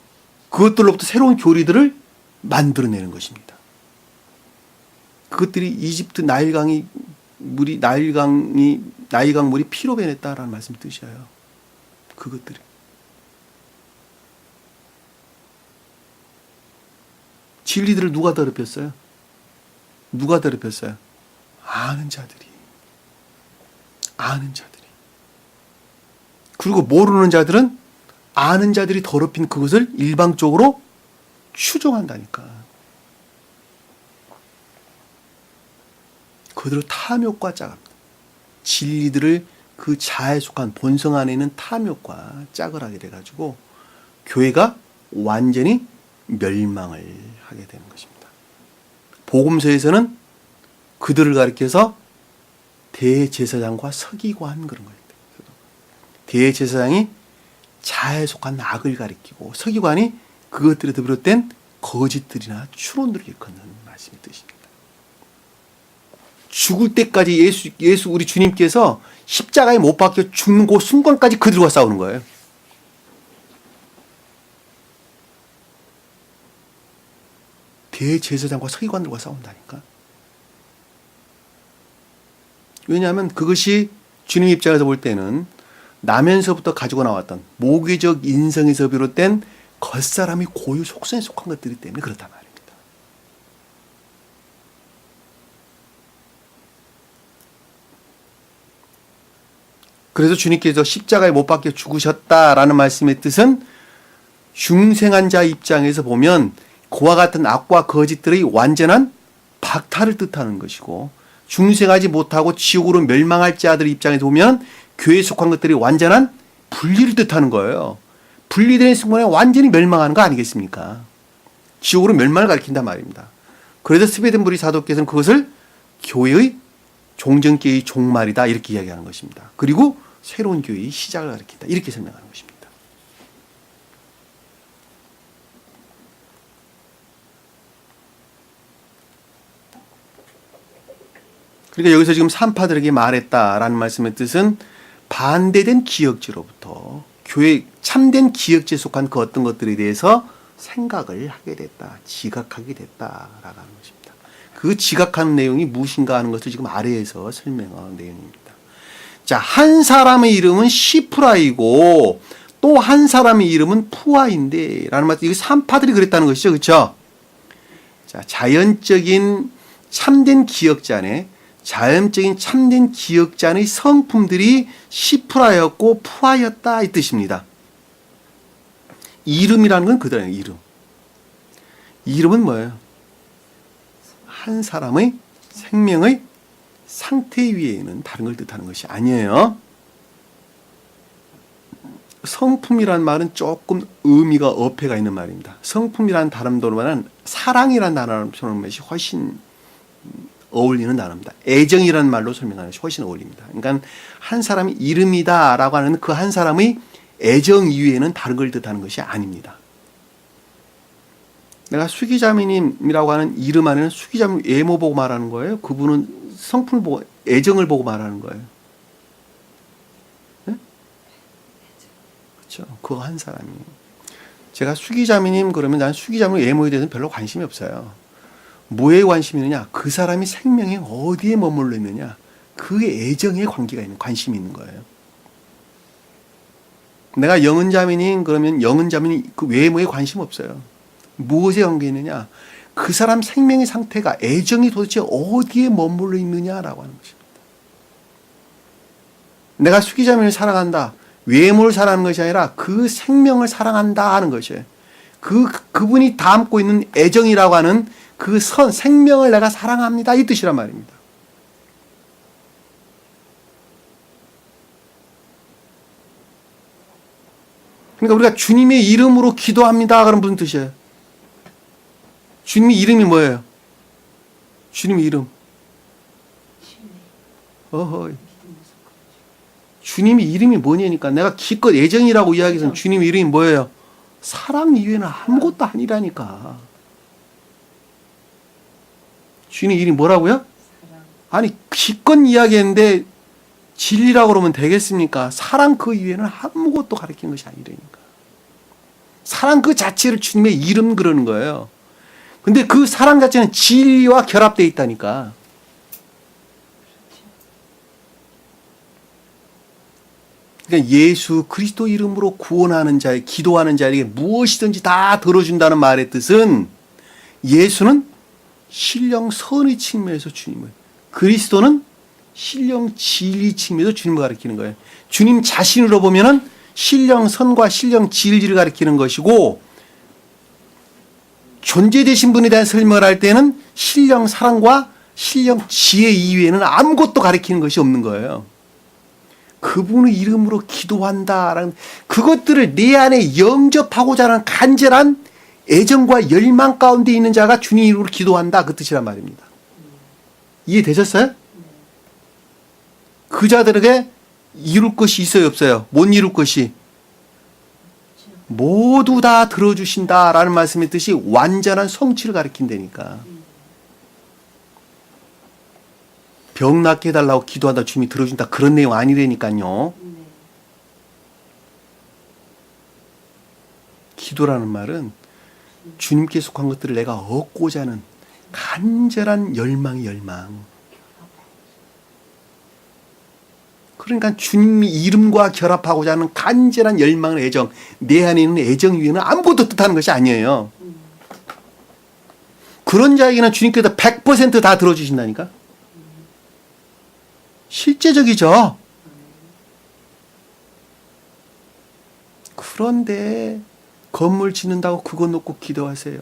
Speaker 1: 그것들로부터 새로운 교리들을 만들어내는 것입니다. 그것들이 이집트 나일강 물이 피로 변했다라는 말씀 뜻이에요. 그것들이. 진리들을 누가 더럽혔어요? 누가 더럽혔어요? 아는 자들이. 그리고 모르는 자들은 아는 자들이 더럽힌 그것을 일방적으로 추종한다니까. 그들을 탐욕과 짝합니다. 진리들을 그 자에 속한 본성 안에 있는 탐욕과 짝을 하게 돼가지고 교회가 완전히 멸망을 하게 되는 것입니다. 복음서에서는 그들을 가리켜서 대제사장과 서기관 그런 거예요. 대제사장이 자에 속한 악을 가리키고 서기관이 그것들에 비롯된 거짓들이나 추론들을 일컫는 말씀의 뜻입니다. 죽을 때까지 예수 우리 주님께서 십자가에 못 박혀 죽는 그 순간까지 그들과 싸우는 거예요. 대제사장과 서기관들과 싸운다니까. 왜냐하면 그것이 주님 입장에서 볼 때는 나면서부터 가지고 나왔던 모계적 인성에서 비롯된 겉사람이 고유 속성에 속한 것들이기 때문에 그렇단 말입니다. 그래서 주님께서 십자가에 못 박혀 죽으셨다라는 말씀의 뜻은 중생한 자 입장에서 보면 그와 같은 악과 거짓들의 완전한 박탈을 뜻하는 것이고 중생하지 못하고 지옥으로 멸망할 자들의 입장에서 보면 교회에 속한 것들이 완전한 분리를 뜻하는 거예요. 분리되는 순간에 완전히 멸망하는 거 아니겠습니까? 지옥으로 멸망을 가리킨단 말입니다. 그래서 스베덴부리 사도께서는 그것을 교회의 종전기의 종말이다 이렇게 이야기하는 것입니다. 그리고 새로운 교회의 시작을 가리킨다 이렇게 설명하는 것입니다. 그러니까 여기서 지금 산파들에게 말했다라는 말씀의 뜻은 반대된 기역지로부터 교회 참된 기역지에 속한 그 어떤 것들에 대해서 생각을 하게 됐다. 지각하게 됐다라고 하는 것입니다. 그 지각하는 내용이 무엇인가 하는 것을 지금 아래에서 설명한 내용입니다. 자, 한 사람의 이름은 시프라이고 또 한 사람의 이름은 푸아인데 라는 말, 이거 산파들이 그랬다는 것이죠. 그렇죠? 자, 자연적인 참된 기역자네. 자연적인 참된 기역자의 성품들이 시프라였고 푸아였다 이 뜻입니다. 이름이라는 건 그대로예요. 이름. 이름은 뭐예요? 한 사람의 생명의 상태 위에는 다른 걸 뜻하는 것이 아니에요. 성품이란 말은 조금 의미가 어폐가 있는 말입니다. 성품이란 단어로는 사랑이란 단어로 표현하는 것이 훨씬 어울리는 단어입니다. 애정이라는 말로 설명하는 것이 훨씬 어울립니다. 그러니까 한 사람이 이름이다라고 하는 그 한 사람의 애정 이외에는 다른 걸 뜻하는 것이 아닙니다. 내가 수기자매님이라고 하는 이름 안에는 수기자매 외모 보고 말하는 거예요? 그분은 성품을 보고 애정을 보고 말하는 거예요. 네? 그렇죠. 그거 한 사람이. 제가 수기자매님 그러면 난 수기자매 외모에 대해서는 별로 관심이 없어요. 뭐에 관심이 있느냐? 그 사람이 생명에 어디에 머물러 있느냐? 그의 애정에 관심이 있는 거예요. 내가 영은자매인 그러면 영은자매는 그 외모에 관심 없어요. 무엇에 관계 있느냐? 그 사람 생명의 상태가 애정이 도대체 어디에 머물러 있느냐라고 하는 것입니다. 내가 수기자매를 사랑한다. 외모를 사랑하는 것이 아니라 그 생명을 사랑한다 하는 것이에요. 그분이 담고 있는 애정이라고 하는 그 생명을 내가 사랑합니다. 이 뜻이란 말입니다. 그러니까 우리가 주님의 이름으로 기도합니다. 그럼 무슨 뜻이에요? 주님의 이름이 뭐예요? 주님의 이름. 어허. 주님의 이름이 뭐냐니까. 내가 기껏 애정이라고 이야기해서 주님의 이름이 뭐예요? 사랑 이외에는 아무것도 아니라니까. 주님의 이름이 뭐라고요? 아니 기껏 이야기했는데 진리라고 그러면 되겠습니까? 사랑 그 이외에는 아무것도 가리키는 것이 아니라니까. 사랑 그 자체를 주님의 이름 그러는 거예요. 근데 그 사랑 자체는 진리와 결합되어 있다니까. 그러니까 예수 그리스도 이름으로 구원하는 자에 기도하는 자에게 무엇이든지 다 들어준다는 말의 뜻은 예수는 신령 선의 측면에서 주님을, 그리스도는 신령 진리 측면에서 주님을 가리키는 거예요. 주님 자신으로 보면은 신령 선과 신령 진리를 가리키는 것이고, 존재되신 분에 대한 설명을 할 때는 신령 사랑과 신령 지혜 이외에는 아무것도 가리키는 것이 없는 거예요. 그분의 이름으로 기도한다라는 그것들을 내 안에 영접하고자 하는 간절한 애정과 열망 가운데 있는 자가 주님 이름으로 기도한다, 그 뜻이란 말입니다. 이해되셨어요? 그 자들에게 이룰 것이 있어요, 없어요? 못 이룰 것이 모두 다 들어주신다라는 말씀의 뜻이 완전한 성취를 가리킨다니까. 병 낫게 해달라고 기도한다 주님이 들어준다 그런 내용 아니라니까요. 기도라는 말은 주님께 속한 것들을 내가 얻고자 하는 간절한 열망의 열망. 그러니까 주님 이름과 결합하고자 하는 간절한 열망의 애정, 내 안에 있는 애정 위에는 아무것도 뜻하는 것이 아니에요. 그런 자에게는 주님께서 100% 다 들어주신다니까. 실제적이죠. 그런데 건물 짓는다고 그거 놓고 기도하세요.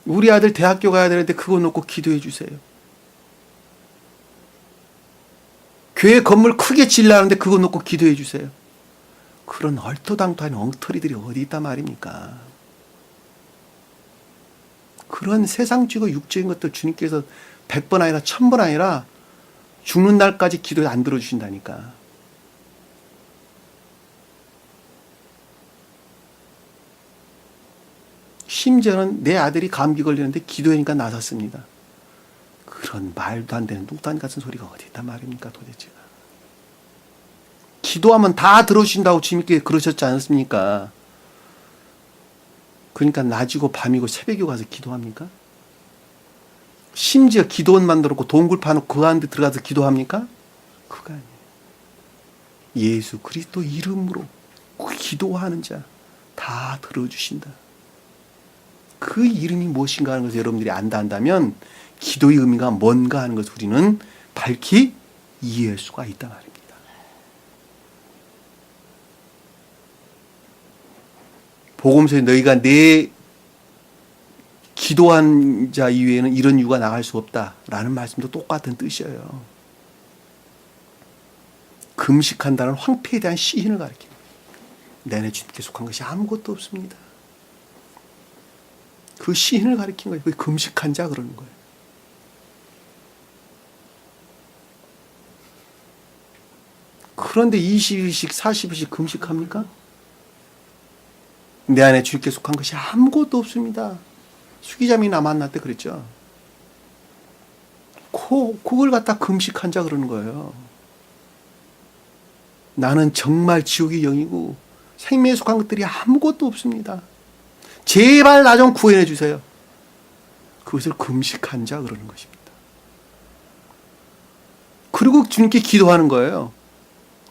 Speaker 1: 우리 아들 대학교 가야 되는데 그거 놓고 기도해 주세요. 교회 건물 크게 지으려는데 그거 놓고 기도해 주세요. 그런 얼토당토한 엉터리들이 어디 있단 말입니까? 그런 세상적이고 육적인 것들 주님께서 100번 아니라 1000번 아니라 죽는 날까지 기도에 안 들어주신다니까. 심지어는 내 아들이 감기 걸리는데 기도하니까 나섰습니다. 그런 말도 안 되는 뚱딴 같은 소리가 어디 있단 말입니까 도대체가. 기도하면 다 들어주신다고 주님께 그러셨지 않습니까? 그러니까 낮이고 밤이고 새벽이고 가서 기도합니까? 심지어 기도원 만들었고 동굴 파놓고 그 안에 들어가서 기도합니까? 그거 아니에요. 예수 그리스도 이름으로 기도하는 자 다 들어주신다. 그 이름이 무엇인가 하는 것을 여러분들이 안다면 기도의 의미가 뭔가 하는 것을 우리는 밝히 이해할 수가 있단 말입니다. 복음서에 너희가 내 기도한 자 이외에는 이런 이유가 나갈 수 없다라는 말씀도 똑같은 뜻이에요. 금식한다는 황폐에 대한 시인을 가리킵니다. 내내 주님께 속한 것이 아무것도 없습니다. 그 시인을 가리킨 거예요. 그 금식한 자 그러는 거예요. 그런데 20일씩 40일씩 금식합니까? 내 안에 주님께 속한 것이 아무것도 없습니다. 수기자매나 만날 때 그랬죠. 그걸 갖다 금식한 자 그러는 거예요. 나는 정말 지옥의 영이고 생명에 속한 것들이 아무것도 없습니다. 제발 나 좀 구해내 주세요. 그것을 금식한 자 그러는 것입니다. 그리고 주님께 기도하는 거예요.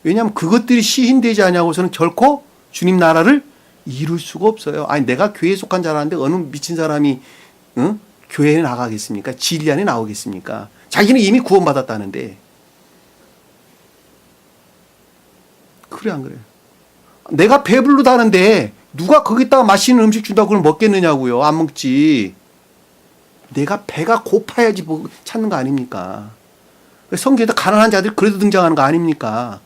Speaker 1: 왜냐하면 그것들이 시인되지 않냐고서는 결코 주님 나라를 이룰 수가 없어요. 아니 내가 교회에 속한 자라는데 어느 미친 사람이 교회에 나가겠습니까? 진리 안에 나오겠습니까? 자기는 이미 구원받았다는데. 그래 안 그래요? 내가 배부르다는데 누가 거기다가 맛있는 음식 준다고 그걸 먹겠느냐고요. 안 먹지. 내가 배가 고파야지 찾는 거 아닙니까? 성경에도 가난한 자들이 그래도 등장하는 거 아닙니까?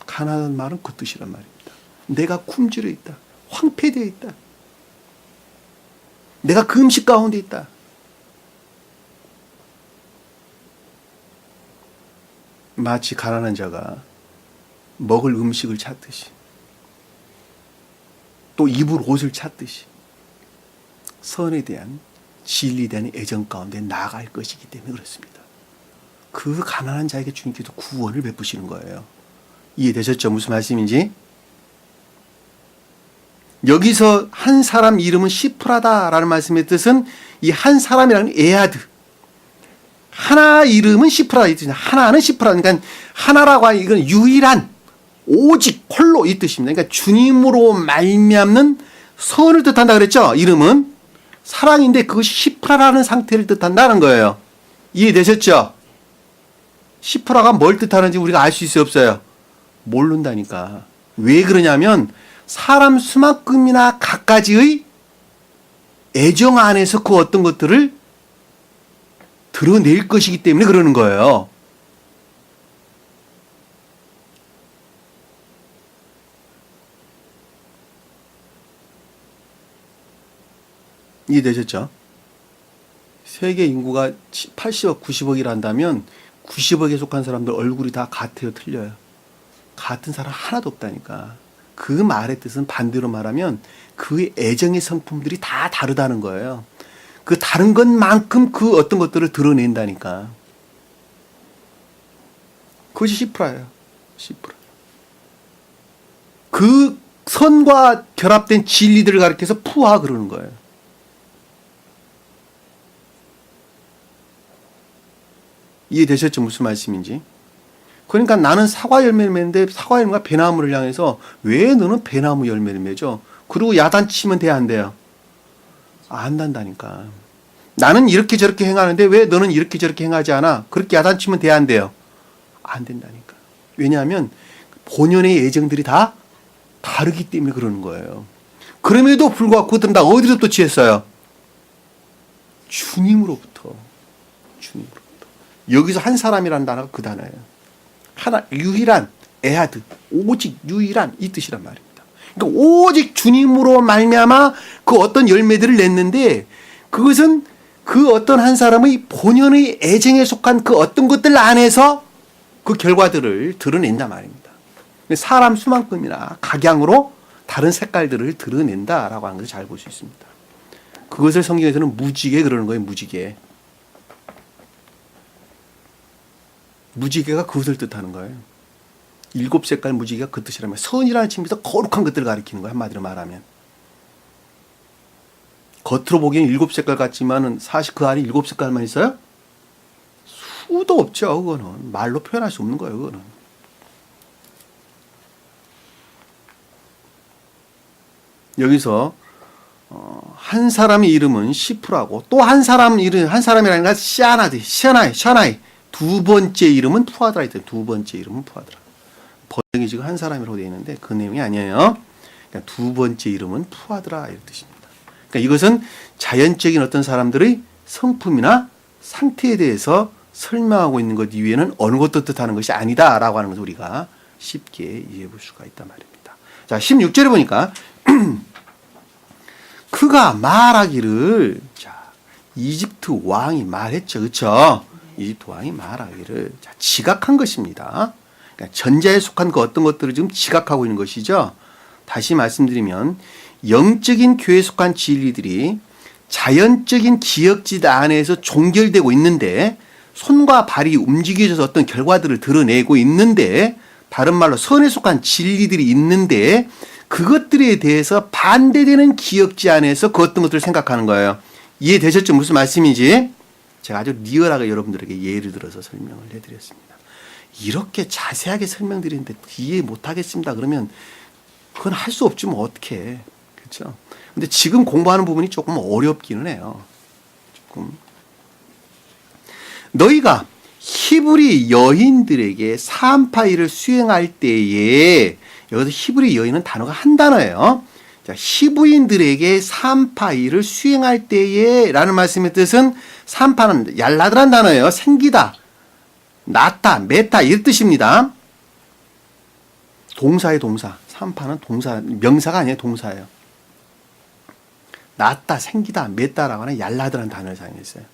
Speaker 1: 가난한 말은 그 뜻이란 말입니다. 내가 굶주려 있다. 황폐되어 있다. 내가 그 음식 가운데 있다. 마치 가난한 자가 먹을 음식을 찾듯이 또 입을 옷을 찾듯이 선에 대한 진리에 대한 애정 가운데 나아갈 것이기 때문에 그렇습니다. 그 가난한 자에게 주님께서 구원을 베푸시는 거예요. 이해되셨죠? 무슨 말씀인지? 여기서 한 사람 이름은 시프라다라는 말씀의 뜻은 이 한 사람이라는 에아드. 하나 이름은 시프라다 이 뜻입니다. 하나는 시프라다. 그러니까 하나라고 하는 이건 유일한 오직 홀로 이 뜻입니다. 그러니까 주님으로 말미암는 선을 뜻한다 그랬죠? 이름은 사랑인데 그것이 시프라라는 상태를 뜻한다는 거예요. 이해되셨죠? 시프라가 뭘 뜻하는지 우리가 알 수 있어요, 없어요? 모른다니까. 왜 그러냐면 사람 수만큼이나 갖가지의 애정 안에서 그 어떤 것들을 드러낼 것이기 때문에 그러는 거예요. 이해되셨죠? 세계 인구가 80억, 90억이란다면 90억에 속한 사람들 얼굴이 다 같아요, 틀려요? 같은 사람 하나도 없다니까. 그 말의 뜻은 반대로 말하면 그의 애정의 성품들이 다 다르다는 거예요. 그 다른 것만큼 그 어떤 것들을 드러낸다니까. 그것이 시프라예요. 시프라. 그 선과 결합된 진리들을 가리켜서 푸아 그러는 거예요. 이해되셨죠? 무슨 말씀인지? 그러니까 나는 사과 열매를 맺는데 사과 열매가 배나무를 향해서 왜 너는 배나무 열매를 맺어? 그리고 야단치면 돼, 안 돼요? 안 단다니까. 나는 이렇게 저렇게 행하는데 왜 너는 이렇게 저렇게 행하지 않아? 그렇게 야단치면 돼, 안 돼요? 안 된다니까. 왜냐하면 본연의 예정들이 다 다르기 때문에 그러는 거예요. 그럼에도 불구하고 그들은 다 어디로부터 취했어요? 주님으로부터. 주님으로부터. 여기서 한 사람이라는 단어가 그 단어예요. 하나, 유일한, 에하드, 오직 유일한 이 뜻이란 말입니다. 그러니까 오직 주님으로 말미암아 그 어떤 열매들을 냈는데 그것은 그 어떤 한 사람의 본연의 애정에 속한 그 어떤 것들 안에서 그 결과들을 드러낸단 말입니다. 사람 수만큼이나 각양으로 다른 색깔들을 드러낸다라고 하는 것을 잘 볼 수 있습니다. 그것을 성경에서는 무지개 그러는 거예요. 무지개. 무지개가 그것을 뜻하는 거예요. 7색깔 무지개가 그 뜻이라면 선이라는 측면에서 거룩한 것들을 가리키는 거예요. 한마디로 말하면. 겉으로 보기엔 7색깔 같지만 사실 그 안에 7색깔만 있어요? 수도 없죠. 그거는. 말로 표현할 수 없는 거예요. 그거는. 여기서 한 사람의 이름은 시프라고 또 한 사람 이름 한 사람이라는 건 샤나이 두 번째 이름은 푸아드라 있대요. 두 번째 이름은 푸아드라. 번역이 지금 한 사람이라고 되어 있는데 그 내용이 아니에요. 그러니까 두 번째 이름은 푸아드라 이런 뜻입니다. 그러니까 이것은 자연적인 어떤 사람들의 성품이나 상태에 대해서 설명하고 있는 것 이외에는 어느 것도 뜻하는 것이 아니다라고 하는 것을 우리가 쉽게 이해해 볼 수가 있단 말입니다. 자, 16절에 보니까 그가 말하기를 자, 이집트 왕이 말했죠. 그렇죠? 이집트 왕이 말하기를 자, 지각한 것입니다. 그러니까 전자에 속한 그 어떤 것들을 지금 지각하고 있는 것이죠. 다시 말씀드리면 영적인 교회에 속한 진리들이 자연적인 기억지 안에서 종결되고 있는데 손과 발이 움직여져서 어떤 결과들을 드러내고 있는데 다른 말로 선에 속한 진리들이 있는데 그것들에 대해서 반대되는 기억지 안에서 그 어떤 것들을 생각하는 거예요. 이해되셨죠? 무슨 말씀인지? 제가 아주 리얼하게 여러분들에게 예를 들어서 설명을 해드렸습니다. 이렇게 자세하게 설명드리는데 이해 못하겠습니다. 그러면 그건 할 수 없지 뭐 어떡해. 그렇죠? 근데 지금 공부하는 부분이 조금 어렵기는 해요. 조금. 너희가 히브리 여인들에게 사암파이를 수행할 때에, 여기서 히브리 여인은 단어가 한 단어예요. 자, 히브인들에게 사암파이를 수행할 때에 라는 말씀의 뜻은, 사암파는 얄라드란 단어예요. 생기다, 낳다, 맺다 이런 뜻입니다. 동사의 동사. 사암파는 동사, 명사가 아니에요. 동사예요. 낳다, 생기다, 맺다라고 하는 얄라드란 단어를 사용했어요.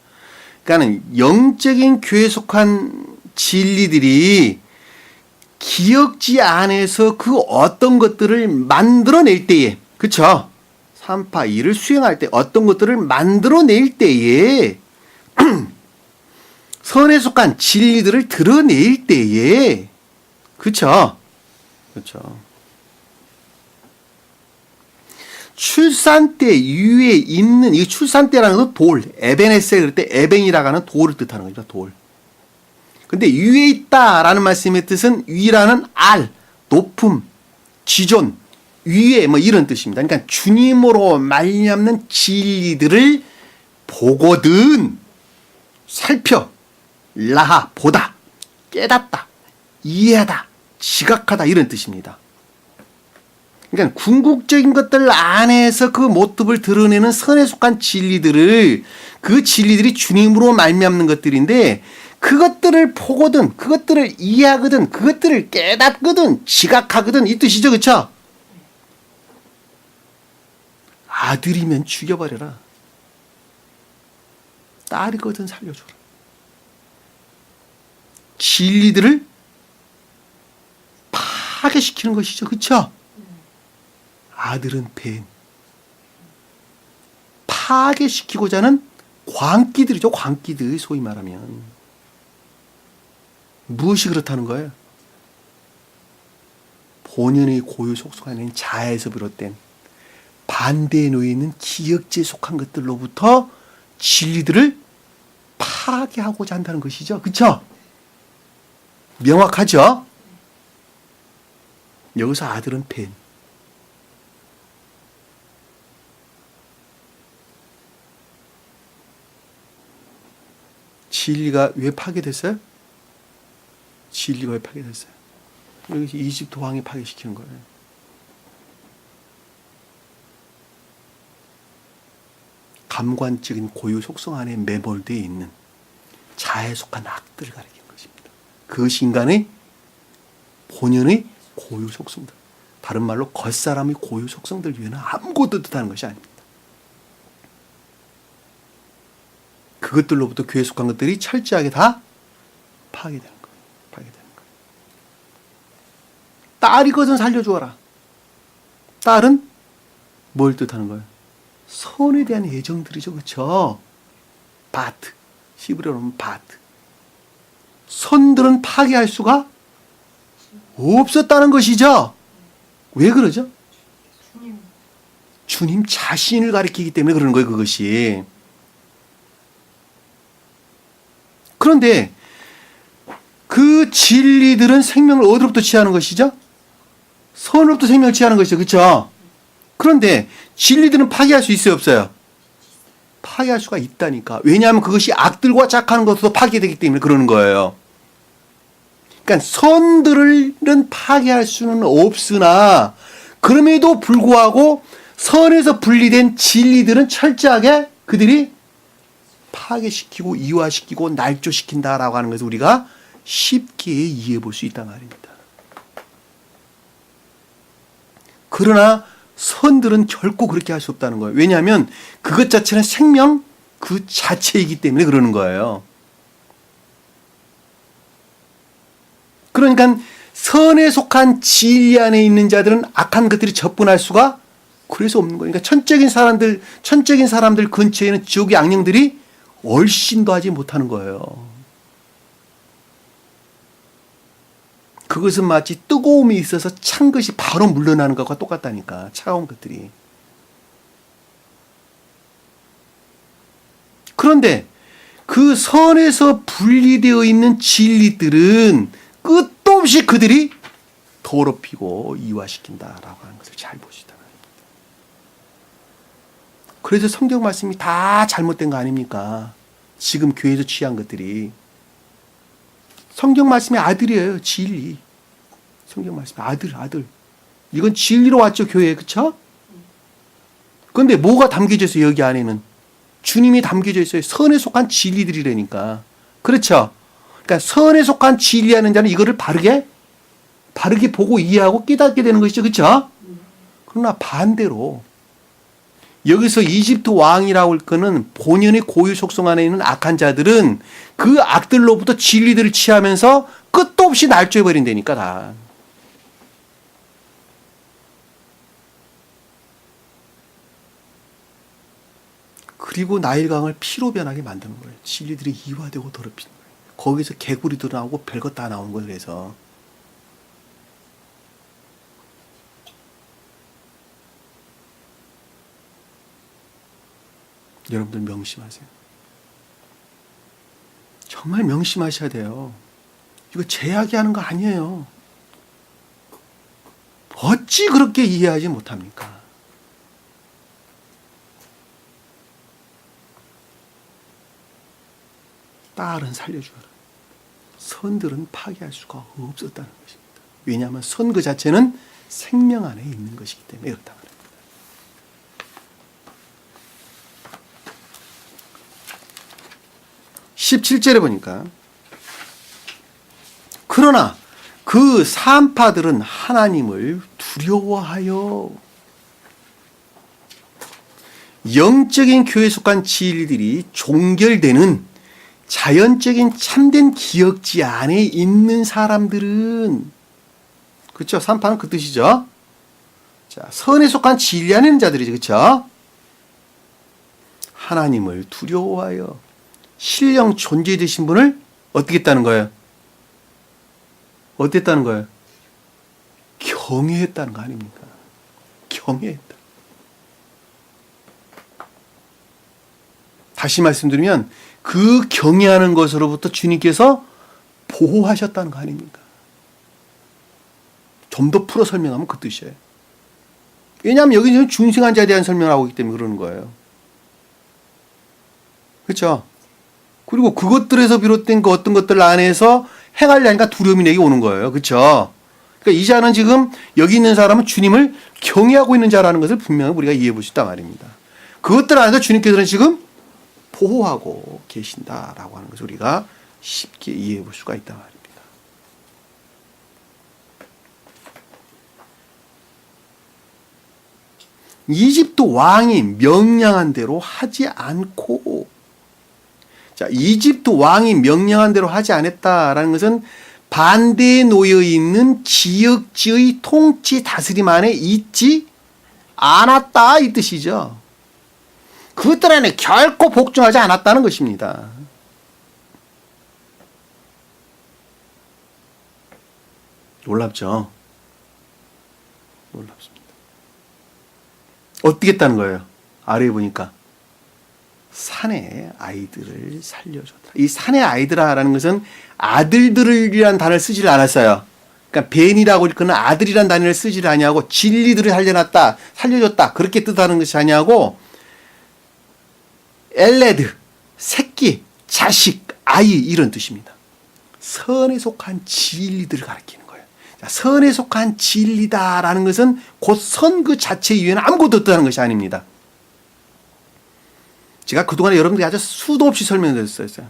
Speaker 1: 그러니까는 영적인 교회에 속한 진리들이 기억지 안에서 그 어떤 것들을 만들어낼 때에, 그쵸? 사암파이를 수행할 때 어떤 것들을 만들어낼 때에 선에 속한 진리들을 드러낼 때에, 그쵸? 그쵸? 출산 때 위에 있는, 이 출산 때라는 건 돌, 에벤에셀, 그럴 때 에벤이라고 하는 돌을 뜻하는 거죠, 돌. 근데 위에 있다라는 말씀의 뜻은 위라는 알, 높음, 지존, 위에 뭐 이런 뜻입니다. 그러니까 주님으로 말미암는 진리들을 보거든, 살펴, 라하, 보다, 깨닫다, 이해하다, 지각하다 이런 뜻입니다. 그러니까 궁극적인 것들 안에서 그 모습을 드러내는 선에 속한 진리들을, 그 진리들이 주님으로 말미암는 것들인데, 그것들을 보거든, 그것들을 이해하거든, 그것들을 깨닫거든, 지각하거든 이 뜻이죠. 그렇죠? 아들이면 죽여버려라, 딸이거든 살려줘라. 진리들을 파괴시키는 것이죠. 그렇죠? 아들은 뱀. 파괴시키고자 하는 광기들이죠. 광기들, 소위 말하면. 무엇이 그렇다는 거예요? 본연의 고유 속성하는 자아에서 비롯된 반대에 놓여 있는 기억지에 속한 것들로부터 진리들을 파괴하고자 한다는 것이죠. 그렇죠? 명확하죠? 여기서 아들은 뱀. 진리가 왜 파괴됐어요? 진리가 왜 파괴됐어요? 여기서 이집트 왕이 파괴시키는 거예요. 감관적인 고유 속성 안에 매몰되어 있는 자아에 속한 악들을 가리키는 것입니다. 그것이 인간의 본연의 고유 속성들. 다른 말로 겉사람의 고유 속성들 위에는 아무것도 뜻하는 것이 아닙니다. 그것들로부터 교회에 속한 것들이 철저하게 다 파괴되는 거예요. 파괴되는 거예요. 딸이거든 살려주어라. 딸은 뭘 뜻하는 거예요? 선에 대한 애정들이죠. 그렇죠? 바트. 히브리어로 하면 바트. 선들은 파괴할 수가 없었다는 것이죠. 왜 그러죠? 주님 자신을 가리키기 때문에 그러는 거예요. 그것이. 그런데 그 진리들은 생명을 어디로부터 취하는 것이죠? 선으로부터 생명을 취하는 것이죠. 그렇죠? 그런데 진리들은 파괴할 수 있어요, 없어요? 파괴할 수가 있다니까. 왜냐하면 그것이 악들과 작하는 것으로 파괴되기 때문에 그러는 거예요. 그러니까 선들은 파괴할 수는 없으나, 그럼에도 불구하고 선에서 분리된 진리들은 철저하게 그들이 파괴시키고 이화시키고 날조시킨다라고 하는 것을 우리가 쉽게 이해해 볼 수 있단 말입니다. 그러나 선들은 결코 그렇게 할 수 없다는 거예요. 왜냐하면 그것 자체는 생명 그 자체이기 때문에 그러는 거예요. 그러니까 선에 속한 진리 안에 있는 자들은 악한 것들이 접근할 수가 그래서 없는 거예요. 그러니까 천적인 사람들 근처에는 지옥의 악령들이 얼씬도 하지 못하는 거예요. 그것은 마치 뜨거움이 있어서 찬 것이 바로 물러나는 것과 똑같다니까. 차가운 것들이. 그런데 그 선에서 분리되어 있는 진리들은 끝도 없이 그들이 더럽히고 이화시킨다라고 하는 것을 잘 보시다. 그래서 성경 말씀이 다 잘못된 거 아닙니까? 지금 교회에서 취한 것들이. 성경 말씀의 아들이에요. 진리. 성경 말씀의 아들. 이건 진리로 왔죠, 교회에. 그쵸? 그런데 뭐가 담겨져 있어요, 여기 안에는? 주님이 담겨져 있어요. 선에 속한 진리들이라니까. 그렇죠? 그러니까 선에 속한 진리하는 자는 이거를 바르게 보고 이해하고 깨닫게 되는 것이죠. 그렇죠? 그러나 반대로 여기서 이집트 왕이라고 할 거는 본연의 고유 속성 안에 있는 악한 자들은 그 악들로부터 진리들을 취하면서 끝도 없이 날조해버린다니까 다. 그리고 나일강을 피로 변하게 만드는 거예요. 진리들이 이화되고 더럽히는 거예요. 거기서 개구리도 나오고 별것 다 나오는 거예요. 그래서 여러분들 명심하세요. 정말 명심하셔야 돼요. 이거 제약이 하는 거 아니에요. 어찌 그렇게 이해하지 못합니까? 딸은 살려주어라. 선들은 파괴할 수가 없었다는 것입니다. 왜냐하면 선 그 자체는 생명 안에 있는 것이기 때문에 그렇다 말입니다. 17절에 보니까 그러나 그 산파들은 하나님을 두려워하여 영적인 교회에 속한 진리들이 종결되는 자연적인 참된 기억지 안에 있는 사람들은, 그렇죠? 산파는 그 뜻이죠. 자, 선에 속한 진리 안에 있는 자들이죠. 그렇죠? 하나님을 두려워하여 신령 존재 되신 분을 어떻게 했다는 거예요? 어떻게 했다는 거예요? 경외했다는 거 아닙니까? 경외했다. 다시 말씀드리면 그 경외하는 것으로부터 주님께서 보호하셨다는 거 아닙니까? 좀 더 풀어 설명하면 그 뜻이에요. 왜냐하면 여기는 중생한 자에 대한 설명을 하고 있기 때문에 그러는 거예요. 그렇죠? 그리고 그것들에서 비롯된 그 어떤 것들 안에서 행하려니까 두려움이 내게 오는 거예요. 그렇죠? 그러니까 이 자는 지금 여기 있는 사람은 주님을 경외하고 있는 자라는 것을 분명히 우리가 이해해 볼 수 있단 말입니다. 그것들 안에서 주님께서는 지금 보호하고 계신다라고 하는 것을 우리가 쉽게 이해해 볼 수가 있단 말입니다. 이집트 왕이 명령한 대로 하지 않고, 자, 이집트 왕이 명령한 대로 하지 않았다라는 것은 반대에 놓여 있는 지역지의 통치 다스림 안에 있지 않았다 이 뜻이죠. 그것들 안에 결코 복종하지 않았다는 것입니다. 놀랍죠? 놀랍습니다. 어떻게 했다는 거예요? 아래에 보니까 산의 아이들을 살려줬다. 이 산의 아이들아라는 것은 아들들이란 단어를 쓰지를 않았어요. 그러니까 벤이라고 일컫는 아들이란 단어를 쓰지를 아니하고 진리들을 살려놨다, 살려줬다 그렇게 뜻하는 것이 아니하고 엘레드, 새끼, 자식, 아이 이런 뜻입니다. 선에 속한 진리들을 가리키는 거예요. 자, 선에 속한 진리다라는 것은 곧 선 그 자체 이외에는 아무것도 없다는 것이 아닙니다. 제가 그동안에 여러분들에게 아주 수도 없이 설명드렸어요.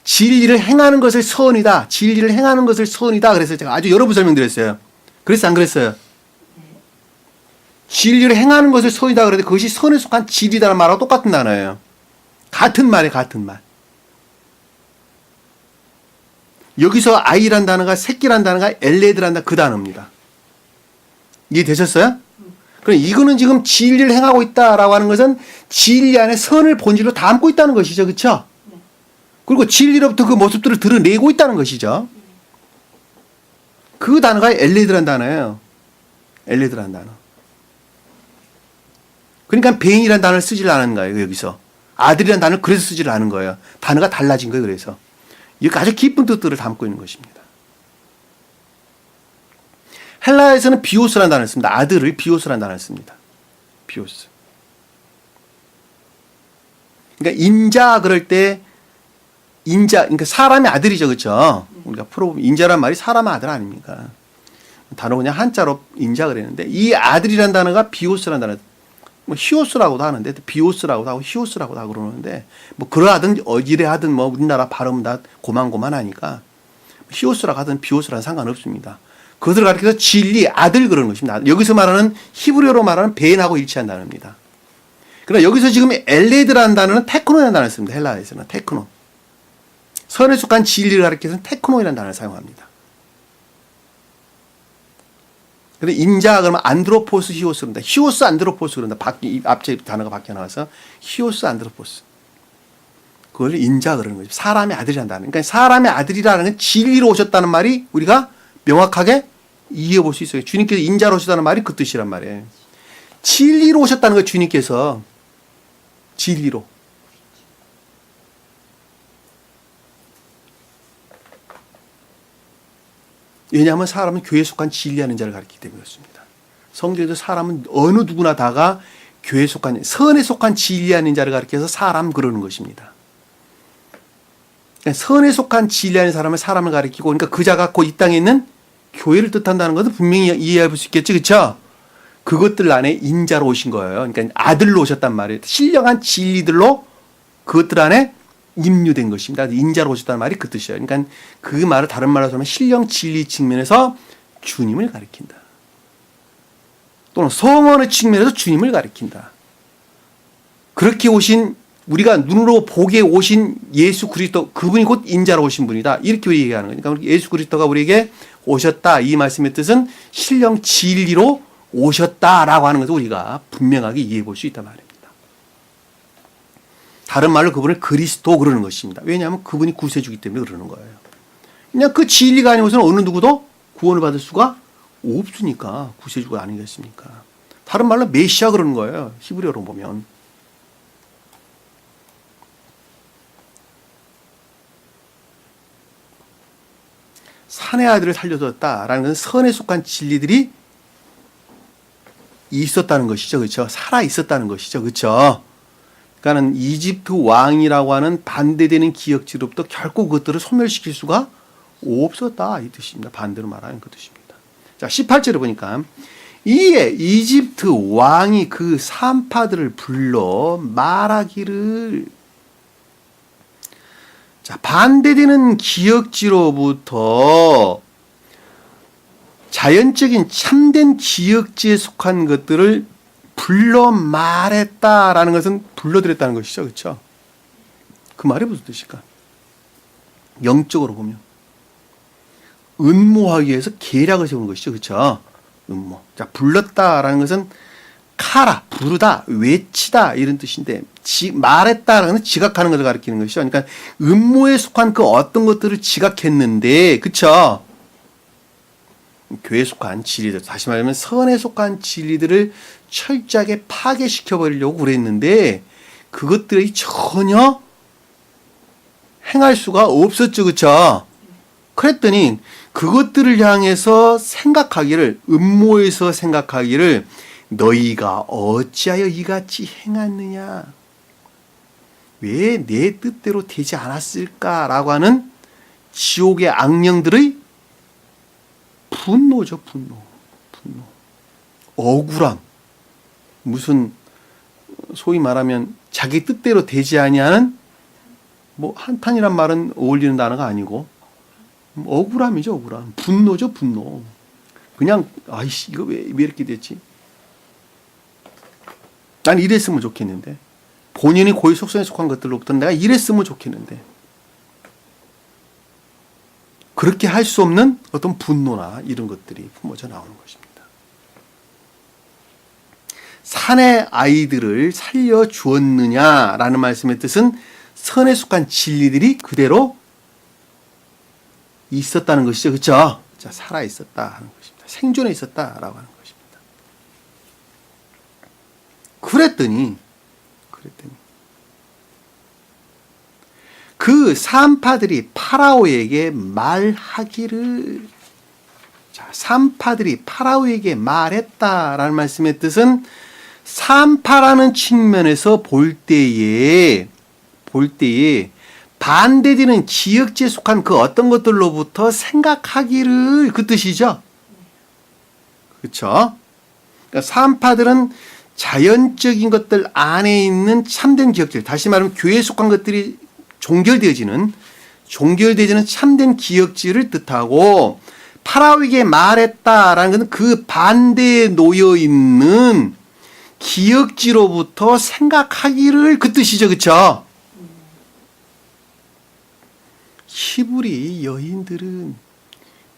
Speaker 1: 진리를 행하는 것을 선이다. 진리를 행하는 것을 선이다. 그래서 제가 아주 여러 번 설명드렸어요. 그랬어 안 그랬어요? 진리를 행하는 것을 선이다. 그런데 그것이 선에 속한 진리다라는 말하고 똑같은 단어예요. 같은 말이에요. 같은 말. 여기서 아이란 단어가 새끼란 단어가 엘레드란 단어 그 단어입니다. 이해되셨어요? 그럼 이거는 지금 진리를 행하고 있다라고 하는 것은 진리 안에 선을 본질로 담고 있다는 것이죠. 그렇죠? 그리고 진리로부터 그 모습들을 드러내고 있다는 것이죠. 그 단어가 엘레드라는 단어예요. 엘레드라는 단어. 그러니까 베인이라는 단어를 쓰질 않은 거예요. 여기서. 아들이라는 단어를 그래서 쓰질 않은 거예요. 단어가 달라진 거예요. 그래서. 이게 아주 깊은 뜻들을 담고 있는 것입니다. 헬라에서는 비오스라는 단어를 씁니다. 아들을 비오스라는 단어를 씁니다. 비오스. 그러니까 인자 그럴 때 인자 그러니까 사람의 아들이죠. 그렇죠? 우리가 인자란 말이 사람의 아들 아닙니까? 단어 그냥 한자로 인자 그랬는데 이 아들이라는 단어가 비오스라는 단어. 뭐 히오스라고도 하는데 비오스라고도 하고 히오스라고도 하고 그러는데 뭐 그러하든 이래 하든 뭐 우리나라 발음은 다 고만고만하니까 히오스라고 하든 비오스라는 상관없습니다. 그것을 가리켜서 진리, 아들 그러는 것입니다. 여기서 말하는 히브리어로 말하는 베인하고 일치한 단어입니다. 그러나 여기서 지금 엘레드라는 단어는 테크노라는 단어를 씁니다. 헬라에서는 테크노. 선에 속한 진리를 가리켜서는 테크노이라는 단어를 사용합니다. 근데 인자 그러면 안드로포스 히오스입니다. 히오스 안드로포스 그런다. 앞에 단어가 바뀌어 나와서 히오스 안드로포스. 그걸 인자 그러는 거죠. 사람의 아들이라는 단어. 그러니까 사람의 아들이라는 건 진리로 오셨다는 말이 우리가 명확하게 이해해 볼 수 있어요. 주님께서 인자로 오셨다는 말이 그 뜻이란 말이에요. 진리로 오셨다는 거예요. 주님께서. 진리로. 왜냐하면 사람은 교회에 속한 진리하는 자를 가리키기 때문에 그렇습니다. 성경에도 사람은 어느 누구나 다가 교회에 속한 선에 속한 진리하는 자를 가리켜서 사람 그러는 것입니다. 선에 속한 진리하는 사람을 가리키고 그러니까 그 자가 곧 이 땅에 있는 교회를 뜻한다는 것은 분명히 이해해 볼 수 있겠죠. 그렇죠? 그것들 안에 인자로 오신 거예요. 그러니까 아들로 오셨단 말이에요. 신령한 진리들로 그것들 안에 임류된 것입니다. 인자로 오셨다는 말이 그 뜻이에요. 그러니까 그 말을 다른 말로 하면 신령 진리 측면에서 주님을 가리킨다. 또는 성원의 측면에서 주님을 가리킨다. 그렇게 오신 우리가 눈으로 보게 오신 예수 그리스도 그분이 곧 인자로 오신 분이다. 이렇게 우리 얘기하는 거니까 그러니까 예수 그리스도가 우리에게 오셨다. 이 말씀의 뜻은 신령 진리로 오셨다라고 하는 것을 우리가 분명하게 이해해 볼 수 있단 말입니다. 다른 말로 그분을 그리스도 그러는 것입니다. 왜냐하면 그분이 구세주기 때문에 그러는 거예요. 그냥 그 진리가 아니고서는 어느 누구도 구원을 받을 수가 없으니까 구세주가 아니겠습니까? 다른 말로 메시아 그러는 거예요. 히브리어로 보면. 산의 아들을 살려줬다라는 것은 선에 속한 진리들이 있었다는 것이죠. 그렇죠? 살아 있었다는 것이죠. 그렇죠? 그러니까는 이집트 왕이라고 하는 반대되는 기역지로부터 결코 그것들을 소멸시킬 수가 없었다 이 뜻입니다. 반대로 말하면 그 뜻입니다. 자, 18절에 보니까 이에 이집트 왕이 그 산파들을 불러 말하기를 자, 반대되는 기역지로부터 자연적인 참된 기역지에 속한 것들을 불러 말했다라는 것은 불러들였다는 것이죠. 그렇죠? 그 말이 무슨 뜻일까? 영적으로 보면 음모하기 위해서 계략을 세우는 것이죠. 그렇죠? 음모. 자, 불렀다라는 것은 카라, 부르다, 외치다 이런 뜻인데 말했다라는 것은 지각하는 것을 가리키는 것이죠. 그러니까 음모에 속한 그 어떤 것들을 지각했는데 그렇죠? 교회에 속한 진리들, 다시 말하면 선에 속한 진리들을 철저하게 파괴시켜버리려고 그랬는데 그것들이 전혀 행할 수가 없었죠. 그렇죠? 그랬더니 그것들을 향해서 생각하기를 음모에서 생각하기를 너희가 어찌하여 이같이 행하느냐 왜 내 뜻대로 되지 않았을까라고 하는 지옥의 악령들의 분노죠. 분노. 억울함. 무슨 소위 말하면 자기 뜻대로 되지 아니하는 뭐 한탄이란 말은 어울리는 단어가 아니고 억울함이죠. 억울함. 분노죠. 분노. 그냥 아이씨 이거 왜 이렇게 됐지? 난 이랬으면 좋겠는데 본인이 고유 속성에 속한 것들로부터 내가 이랬으면 좋겠는데 그렇게 할 수 없는 어떤 분노나 이런 것들이 품어져 나오는 것입니다. 산의 아이들을 살려주었느냐라는 말씀의 뜻은 선에 속한 진리들이 그대로 있었다는 것이죠. 그렇죠? 자, 살아 있었다 하는 것입니다. 생존해 있었다라고 하는 것입니다. 그랬더니 그 산파들이 파라오에게 말하기를, 자, 산파들이 파라오에게 말했다라는 말씀의 뜻은 산파라는 측면에서 볼 때에 반대되는 기역지에 속한 그 어떤 것들로부터 생각하기를, 그 뜻이죠. 그렇죠? 그러니까 산파들은 자연적인 것들 안에 있는 참된 기역질, 다시 말하면 교회에 속한 것들이 종결되어지는 참된 기역질을 뜻하고, 파라오에게 말했다라는 것은 그 반대에 놓여 있는 기역지로부터 생각하기를, 그 뜻이죠. 그렇죠? 히브리 여인들은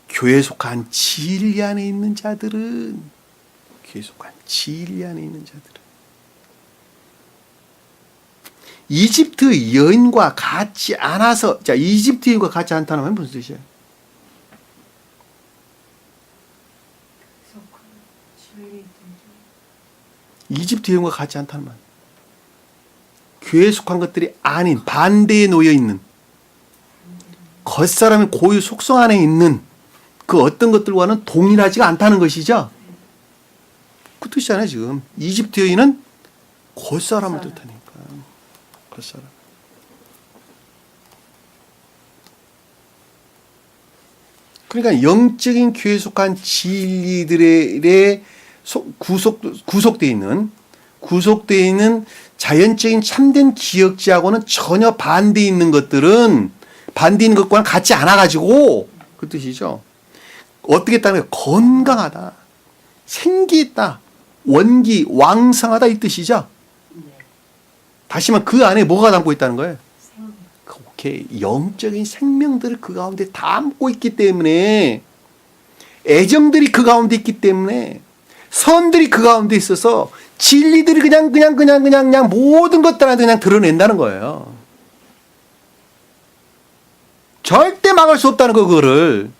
Speaker 1: 교회에 속한 진리 안에 있는 자들은 이집트 여인과 같지 않아서, 자, 이집트 여인과 같지 않다는 말 무슨 뜻이에요? 이집트 여인과 같지 않다는 말. 교회에 속한 것들이 아닌 반대에 놓여 있는, 겉사람의 고유 속성 안에 있는 그 어떤 것들과는 동일하지가 않다는 것이죠. 그 뜻이잖아요. 지금 이집트 여인은 겉사람을 뜻하니까. 겉사람. 그러니까 영적인 교회에 속한 진리들의 구속되어 있는 자연적인 참된 기역지하고는 전혀 반대에 있는 것들은, 반대 있는 것과는 같지 않아가지고, 그 뜻이죠. 어떻게 했다는 거예요? 건강하다, 생기있다, 원기, 왕성하다, 이 뜻이죠. 다시 말하면 그 안에 뭐가 담고 있다는 거예요? 오케이. 영적인 생명들을 그 가운데 담고 있기 때문에, 애정들이 그 가운데 있기 때문에, 선들이 그 가운데 있어서 진리들이 그냥 모든 것들한테 그냥 드러낸다는 거예요. 절대 막을 수 없다는 거, 그거를.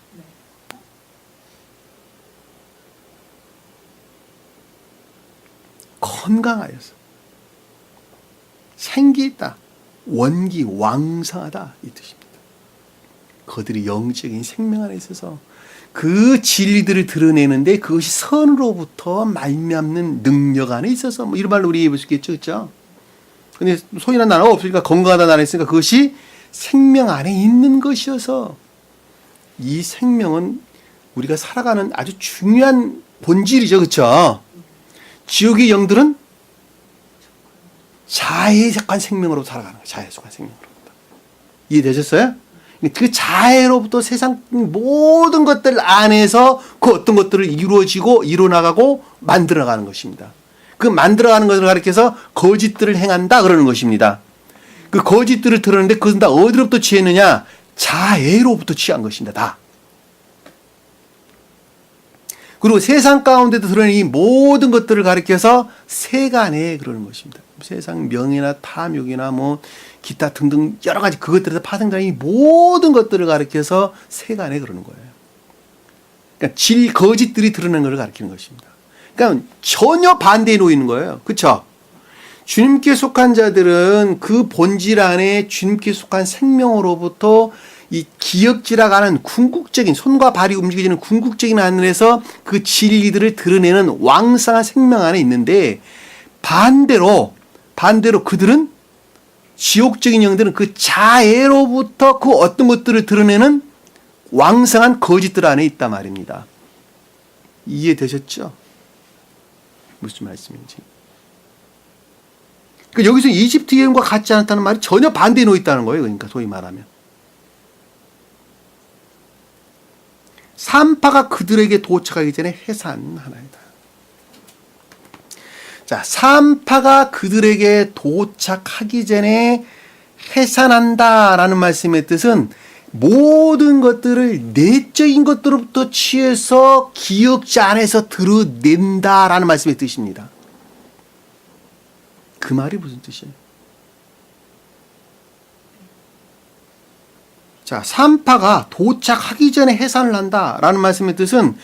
Speaker 1: 건강하여서, 생기 있다, 원기 왕성하다, 이 뜻입니다. 그들이 영적인 생명 안에 있어서 그 진리들을 드러내는데 그것이 선으로부터 말미암는 능력 안에 있어서, 뭐 이런 말로 우리 해볼 수 있겠죠, 그렇죠? 근데 소인한 단어가 없으니까, 건강하다는 단어가 있으니까 그것이 생명 안에 있는 것이어서, 이 생명은 우리가 살아가는 아주 중요한 본질이죠, 그렇죠? 지옥의 영들은 자해에 속한 생명으로 살아가는 거예요. 자해에 속한 생명으로부터. 이해되셨어요? 그 자해로부터 세상 모든 것들 안에서 그 어떤 것들을 이루어지고 이루어나가고 만들어가는 것입니다. 그 만들어가는 것을 가리켜서 거짓들을 행한다 그러는 것입니다. 그 거짓들을 드러내는데 그것은 다 어디로부터 취했느냐? 자해로부터 취한 것입니다. 다. 그리고 세상 가운데도 드러낸 이 모든 것들을 가리켜서 세간에 그러는 것입니다. 세상 명예나 탐욕이나 뭐 기타 등등 여러 가지 그것들에서 파생되는 이 모든 것들을 가리켜서 세간에 그러는 거예요. 그러니까 거짓들이 드러낸 것을 가리키는 것입니다. 그러니까 전혀 반대에 놓이는 거예요. 그렇죠? 주님께 속한 자들은 그 본질 안에 주님께 속한 생명으로부터 이 기역지라고 하는 궁극적인, 손과 발이 움직여지는 궁극적인 하늘에서 그 진리들을 드러내는 왕성한 생명 안에 있는데, 반대로 그들은, 지옥적인 영들은 그 자애로부터 그 어떤 것들을 드러내는 왕성한 거짓들 안에 있단 말입니다. 이해되셨죠? 무슨 말씀인지. 그러니까 여기서 이집트 여인과 같지 않다는 말이 전혀 반대에 놓여 있다는 거예요. 그러니까 소위 말하면. 산파가 그들에게 도착하기 전에 해산하나이다. 자, 산파가 그들에게 도착하기 전에 해산한다라는 말씀의 뜻은 모든 것들을 내적인 것들로부터 취해서 기억지 안에서 드러낸다라는 말씀의 뜻입니다. 그 말이 무슨 뜻이에요? 자, 산파가 도착하기 전에 해산을 한다라는 말씀의 뜻은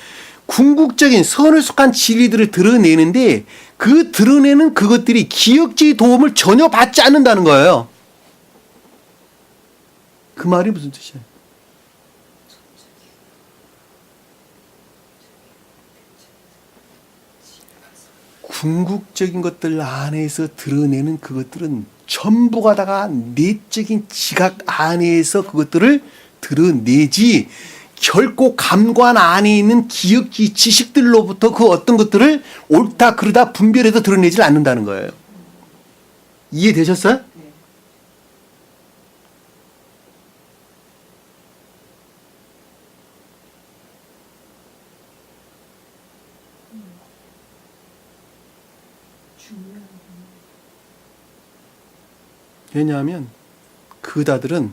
Speaker 1: 궁극적인 선을 속한 진리들을 드러내는데 그 드러내는 그것들이 기억지의 도움을 전혀 받지 않는다는 거예요. 그 말이 무슨 뜻이에요? 궁극적인 것들 안에서 드러내는 그것들은 전부가 다가 내적인 지각 안에서 그것들을 드러내지 결코 감관 안에 있는 기억지 지식들로부터 그 어떤 것들을 옳다 그르다 분별해서 드러내질 않는다는 거예요. 이해되셨어요?
Speaker 2: 네.
Speaker 1: 왜냐하면 그다들은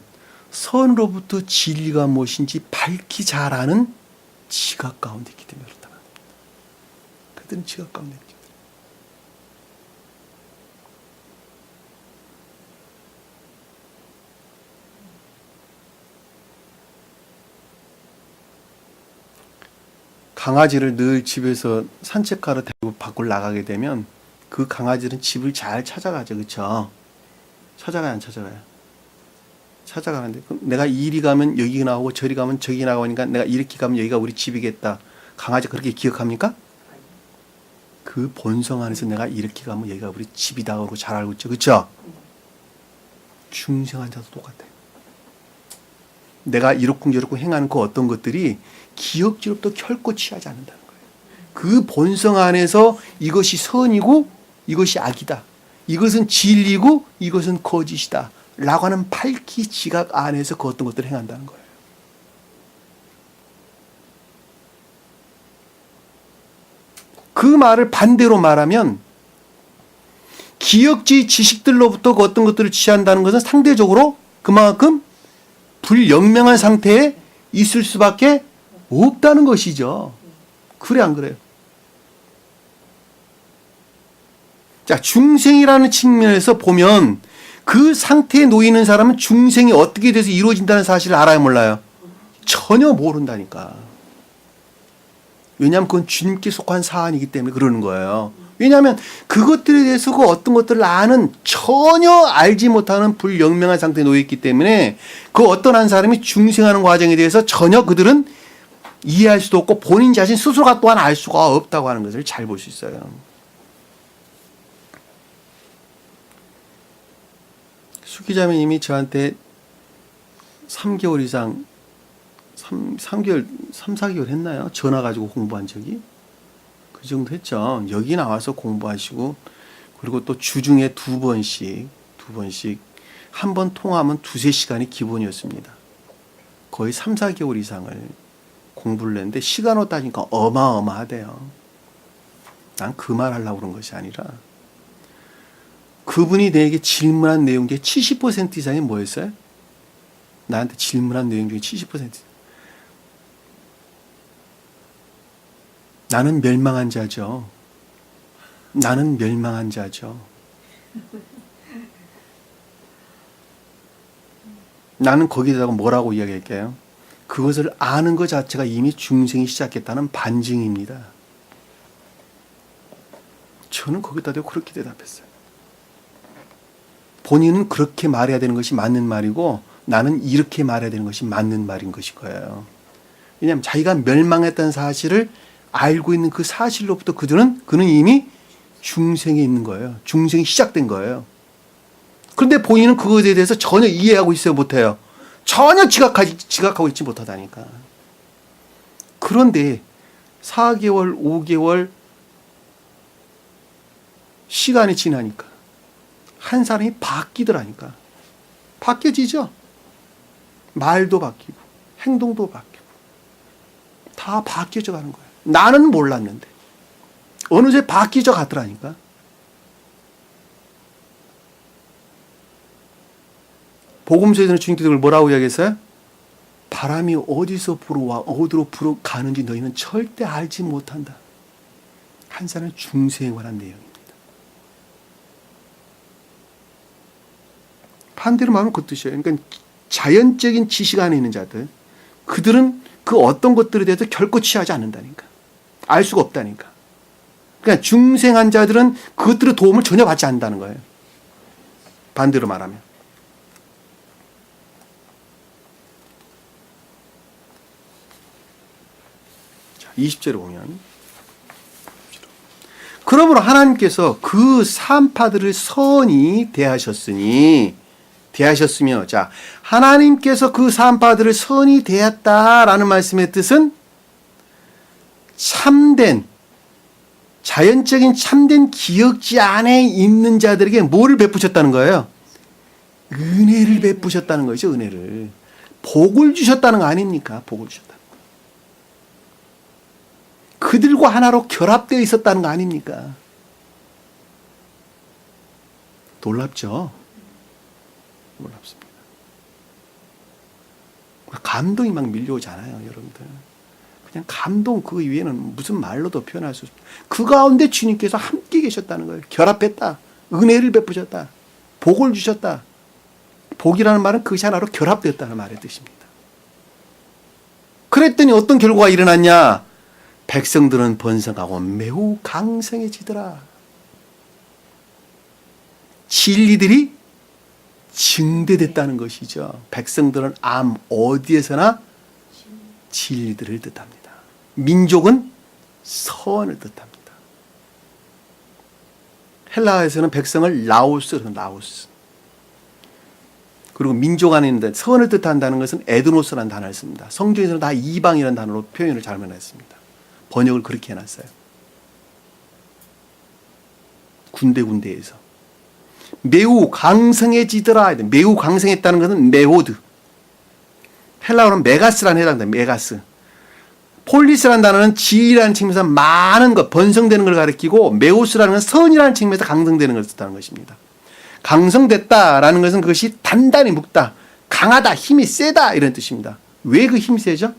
Speaker 1: 선으로부터 진리가 무엇인지 밝히 잘 아는 지각 가운데 있기 때문에 그렇다. 그들은 지각 가운데 있기 때문에. 강아지를 늘 집에서 산책하러 데리고 밖으로 나가게 되면 그 강아지는 집을 잘 찾아가죠. 그렇죠? 찾아가요, 안 찾아가요? 찾아가는데 내가 이리 가면 여기 나오고 저리 가면 저기 나오니까 내가 이렇게 가면 여기가 우리 집이겠다. 강아지 그렇게 기억합니까? 그 본성 안에서 내가 이렇게 가면 여기가 우리 집이다 그러고 잘 알고 있죠. 그렇죠? 중생한 자도 똑같아요. 내가 이렇쿵저렇쿵 행하는 그 어떤 것들이 기억지로부터 결코 취하지 않는다는 거예요. 그 본성 안에서 이것이 선이고 이것이 악이다. 이것은 진리고 이것은 거짓이다. 라고 하는 밝히 지각 안에서 그 어떤 것들을 행한다는 거예요. 그 말을 반대로 말하면 기억지 지식들로부터 그 어떤 것들을 취한다는 것은 상대적으로 그만큼 불영명한 상태에 있을 수밖에 없다는 것이죠. 그래 안 그래요? 자, 중생이라는 측면에서 보면 그 상태에 놓이는 사람은 중생이 어떻게 돼서 이루어진다는 사실을 알아요, 몰라요? 전혀 모른다니까. 왜냐하면 그건 주님께 속한 사안이기 때문에 그러는 거예요. 왜냐하면 그것들에 대해서 그 어떤 것들을 아는 전혀 알지 못하는 불영명한 상태에 놓여있기 때문에 그 어떤 한 사람이 중생하는 과정에 대해서 전혀 그들은 이해할 수도 없고 본인 자신 스스로가 또한 알 수가 없다고 하는 것을 잘 볼 수 있어요. 수기자매님이 저한테 3개월 이상 3개월 4개월 했나요? 전화 가지고 공부한 적이 그 정도 했죠. 여기 나와서 공부하시고 그리고 또 주중에 두 번씩 한 번 통화하면 2-3시간이 기본이었습니다. 거의 3-4개월 이상을 공부를 했는데 시간으로 따지니까 어마어마하대요. 난 그 말 하려고 그런 것이 아니라 그분이 내게 질문한 내용 중에 70% 이상이 뭐였어요? 나한테 질문한 내용 중에 70%. 나는 멸망한 자죠. 나는 멸망한 자죠. 나는 거기다가 뭐라고 이야기할게요? 그것을 아는 것 자체가 이미 중생이 시작했다는 반증입니다. 저는 거기다 대고 그렇게 대답했어요. 본인은 그렇게 말해야 되는 것이 맞는 말이고 나는 이렇게 말해야 되는 것이 맞는 말인 것일 거예요. 왜냐하면 자기가 멸망했다는 사실을 알고 있는 그 사실로부터 그는 이미 중생에 있는 거예요. 중생이 시작된 거예요. 그런데 본인은 그것에 대해서 전혀 이해하고 있어요, 못해요. 전혀 지각하고 있지 못하다니까. 그런데 4개월, 5개월 시간이 지나니까 한 사람이 바뀌더라니까. 바뀌어지죠? 말도 바뀌고 행동도 바뀌고 다 바뀌어져 가는 거예요. 나는 몰랐는데 어느 새 바뀌어져 가더라니까. 복음서에서는 주님께서 뭐라고 이야기했어요? 바람이 어디서 불어와 어디로 불어가는지 너희는 절대 알지 못한다. 한 사람의 중생에 관한 내용입니다. 반대로 말하면 그 뜻이에요. 그러니까 자연적인 지식 안에 있는 자들, 그들은 그 어떤 것들에 대해서 결코 취하지 않는다니까. 알 수가 없다니까. 그러니까 중생한 자들은 그것들의 도움을 전혀 받지 않는다는 거예요. 반대로 말하면. 자, 20절에 보면 그러므로 하나님께서 그 산파들을 선히 대하셨으며, 자, 하나님께서 그 산파들을 선히 대했다라는 말씀의 뜻은 참된, 자연적인 참된 기억지 안에 있는 자들에게 뭐를 베푸셨다는 거예요? 은혜를 베푸셨다는 거죠, 은혜를. 복을 주셨다는 거 아닙니까? 복을 주셨다. 그들과 하나로 결합되어 있었다는 거 아닙니까? 놀랍죠? 놀랍습니다. 감동이 막 밀려오잖아요, 여러분들. 그냥 감동 그 이외에는 무슨 말로도 표현할 수 없습니다. 그 가운데 주님께서 함께 계셨다는 거예요. 결합했다. 은혜를 베푸셨다. 복을 주셨다. 복이라는 말은 그것이 하나로 결합되었다는 말의 뜻입니다. 그랬더니 어떤 결과가 일어났냐? 백성들은 번성하고 매우 강성해지더라. 진리들이 증대됐다는 것이죠. 백성들은 어디에서나 진리들을 뜻합니다. 민족은 선을 뜻합니다. 헬라어에서는 백성을 라오스. 그리고 민족 안에 있는데 선을 뜻한다는 것은 에드노스라는 단어를 씁니다. 성경에서는 다 이방이라는 단어로 표현을 잘못했습니다. 번역을 그렇게 해놨어요. 군데군데에서. 매우 강성해지더라. 매우 강성했다는 것은 메호드. 헬라어는 메가스라는 해당된다. 메가스. 폴리스라는 단어는 지리라는 측면에서 많은 것, 번성되는 걸 가리키고, 메오스라는 건 선이라는 측면에서 강성되는 걸 뜻하는 것입니다. 강성됐다라는 것은 그것이 단단히 묵다, 강하다, 힘이 세다 이런 뜻입니다. 왜 그 힘이 세죠?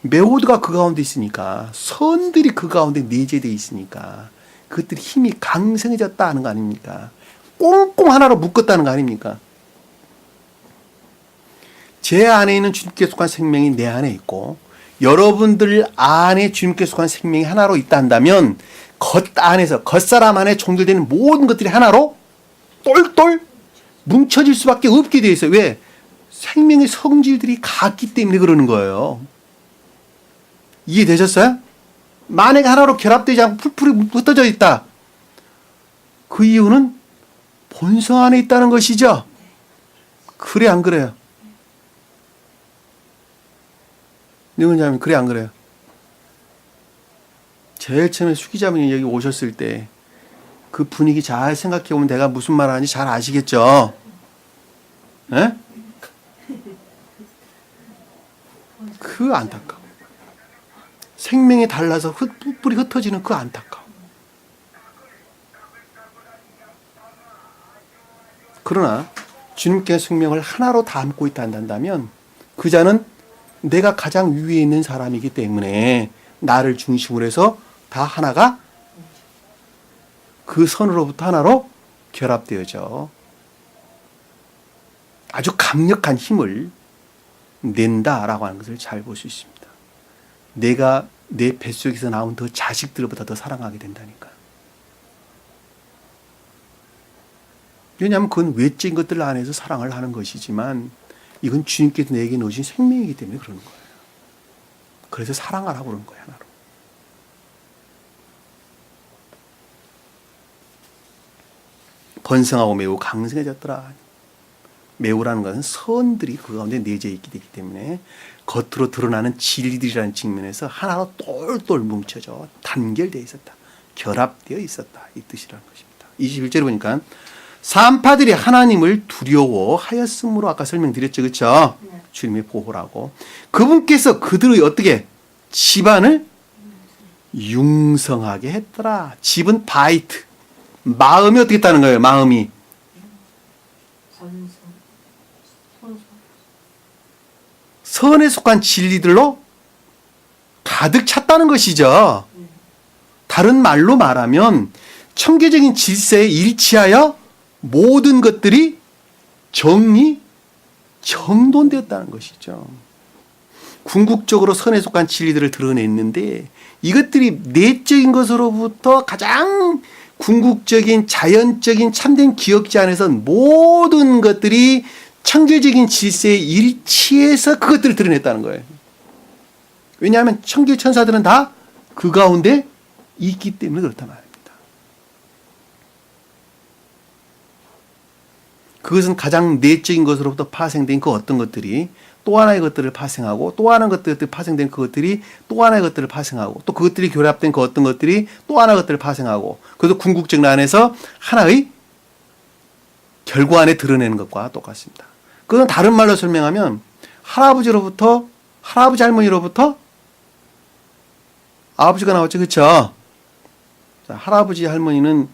Speaker 1: 메오드가 그 가운데 있으니까, 선들이 그 가운데 내재되어 있으니까 그것들이 힘이 강성해졌다 하는 거 아닙니까? 꽁꽁 하나로 묶었다는 거 아닙니까? 제 안에 있는 주님께 속한 생명이 내 안에 있고, 여러분들 안에 주님께 속한 생명이 하나로 있다 한다면, 겉사람 안에 종들되는 모든 것들이 하나로 똘똘 뭉쳐질 수밖에 없게 되어 있어요. 왜? 생명의 성질들이 같기 때문에 그러는 거예요. 이해되셨어요? 만약에 하나로 결합되지 않고 풀풀이 흩어져 있다. 그 이유는 본성 안에 있다는 것이죠. 그래 안 그래요? 누구냐면 그래 안 그래요? 제일 처음에 수기자분이 여기 오셨을 때 그 분위기 잘 생각해보면 내가 무슨 말 하는지 잘 아시겠죠? 에? 그 안타까움. 생명이 달라서 뿌리 흩어지는 그 안타까움. 그러나 주님께 생명을 하나로 담고 있다 한다면 그 자는 내가 가장 위에 있는 사람이기 때문에 나를 중심으로 해서 다 하나가 그 선으로부터 하나로 결합되어져 아주 강력한 힘을 낸다라고 하는 것을 잘 볼 수 있습니다. 내가 내 뱃속에서 나온 더 자식들보다 더 사랑하게 된다니까. 왜냐하면 그건 외적인 것들 안에서 사랑을 하는 것이지만 이건 주님께서 내게 놓으신 생명이기 때문에 그러는 거예요. 그래서 사랑하라고 그러는 거예요, 하나로. 번성하고 매우 강성해졌더라. 매우라는 것은 선들이 그 가운데 내재 있게 되기 때문에 겉으로 드러나는 진리들이라는 측면에서 하나로 똘똘 뭉쳐져 단결되어 있었다. 결합되어 있었다. 이 뜻이라는 것입니다. 21절에 보니까 산파들이 하나님을 두려워하였으므로 아까 설명드렸죠. 그렇죠?
Speaker 2: 네.
Speaker 1: 주님의 보호라고. 그분께서 그들의 어떻게 집안을 융성하게 했더라. 집은 바이트. 마음이 어떻게 했다는 거예요? 마음이. 선에 속한 진리들로 가득 찼다는 것이죠. 다른 말로 말하면 청교적인 질서에 일치하여 모든 것들이 정돈되었다는 것이죠. 궁극적으로 선에 속한 진리들을 드러냈는데 이것들이 내적인 것으로부터 가장 궁극적인 자연적인 참된 기억지 안에서 모든 것들이 창조적인 질서에 일치해서 그것들을 드러냈다는 거예요. 왜냐하면 천기 천사들은 다 그 가운데 있기 때문에 그렇단 말입니다. 그것은 가장 내적인 것으로부터 파생된 그 어떤 것들이 또 하나의 것들을 파생하고 또 하나의 것들이 파생된 그것들이 또 하나의 것들을 파생하고 또 그것들이 결합된 그 어떤 것들이 또 하나의 것들을 파생하고 그래서 궁극적 안에서 하나의 결과 안에 드러내는 것과 똑같습니다. 그건 다른 말로 설명하면 할아버지 할머니로부터 아버지가 나왔죠. 그렇죠? 할아버지 할머니는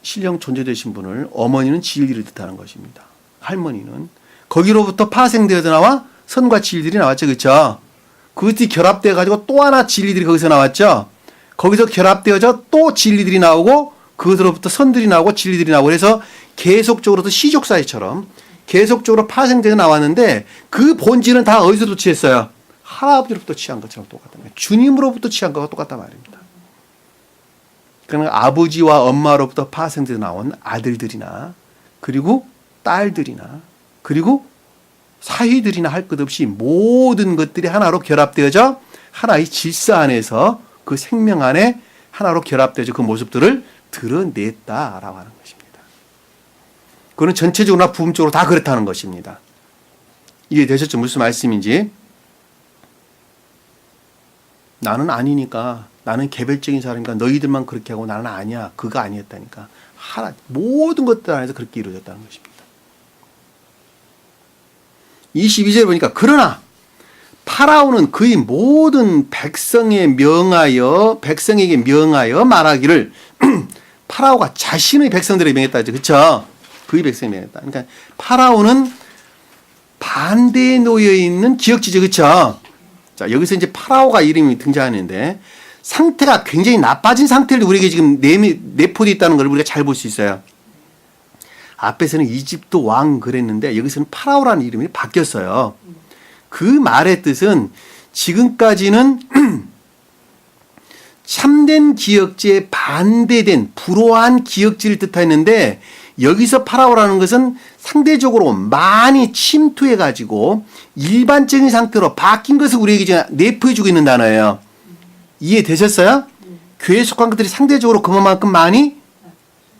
Speaker 1: 신령 존재되신 분을, 어머니는 진리를 뜻하는 것입니다. 할머니는 거기로부터 파생되어져 나와 선과 진리들이 나왔죠. 그렇죠? 그것이 결합되어 가지고 또 하나 진리들이 거기서 나왔죠. 거기서 결합되어져 또 진리들이 나오고 그것으로부터 선들이 나오고 진리들이 나오고 그래서 계속적으로 시족사회처럼 계속적으로 파생되어 나왔는데 그 본질은 다 어디서 취했어요? 할아버지로부터 취한 것처럼 똑같단 말이에요. 주님으로부터 취한 것과 똑같단 말입니다. 그러니까 아버지와 엄마로부터 파생되어 나온 아들들이나 그리고 딸들이나 그리고 사위들이나 할 것 없이 모든 것들이 하나로 결합되어져 하나의 질서 안에서 그 생명 안에 하나로 결합되어져 그 모습들을 드러냈다라고 하는 것입니다. 그거는 전체적으로나 부분적으로 다 그렇다는 것입니다. 이해되셨죠? 무슨 말씀인지. 나는 아니니까 나는 개별적인 사람이니까 너희들만 그렇게 하고 나는 아니야. 그거 아니었다니까. 모든 것들 안에서 그렇게 이루어졌다는 것입니다. 22절에 보니까 그러나 파라오는 그의 모든 백성에게 명하여 말하기를 파라오가 자신의 백성들에게 명했다. 그렇죠? 그의 백성에게 명했다. 그러니까 파라오는 반대에 놓여 있는 기역지죠. 그렇죠? 자, 여기서 이제 파라오가 이름이 등장하는데 상태가 굉장히 나빠진 상태를 우리에게 지금 내포되어 있다는 걸 우리가 잘 볼 수 있어요. 앞에서는 이집트 왕 그랬는데 여기서는 파라오라는 이름이 바뀌었어요. 그 말의 뜻은 지금까지는 참된 기역지에 반대된 불호한 기역지를 뜻했는데 여기서 파라오라는 것은 상대적으로 많이 침투해가지고 일반적인 상태로 바뀐 것을 우리에게 지금 내포해주고 있는 단어예요. 이해되셨어요? 교회에 속한 것들이 상대적으로 그만큼 많이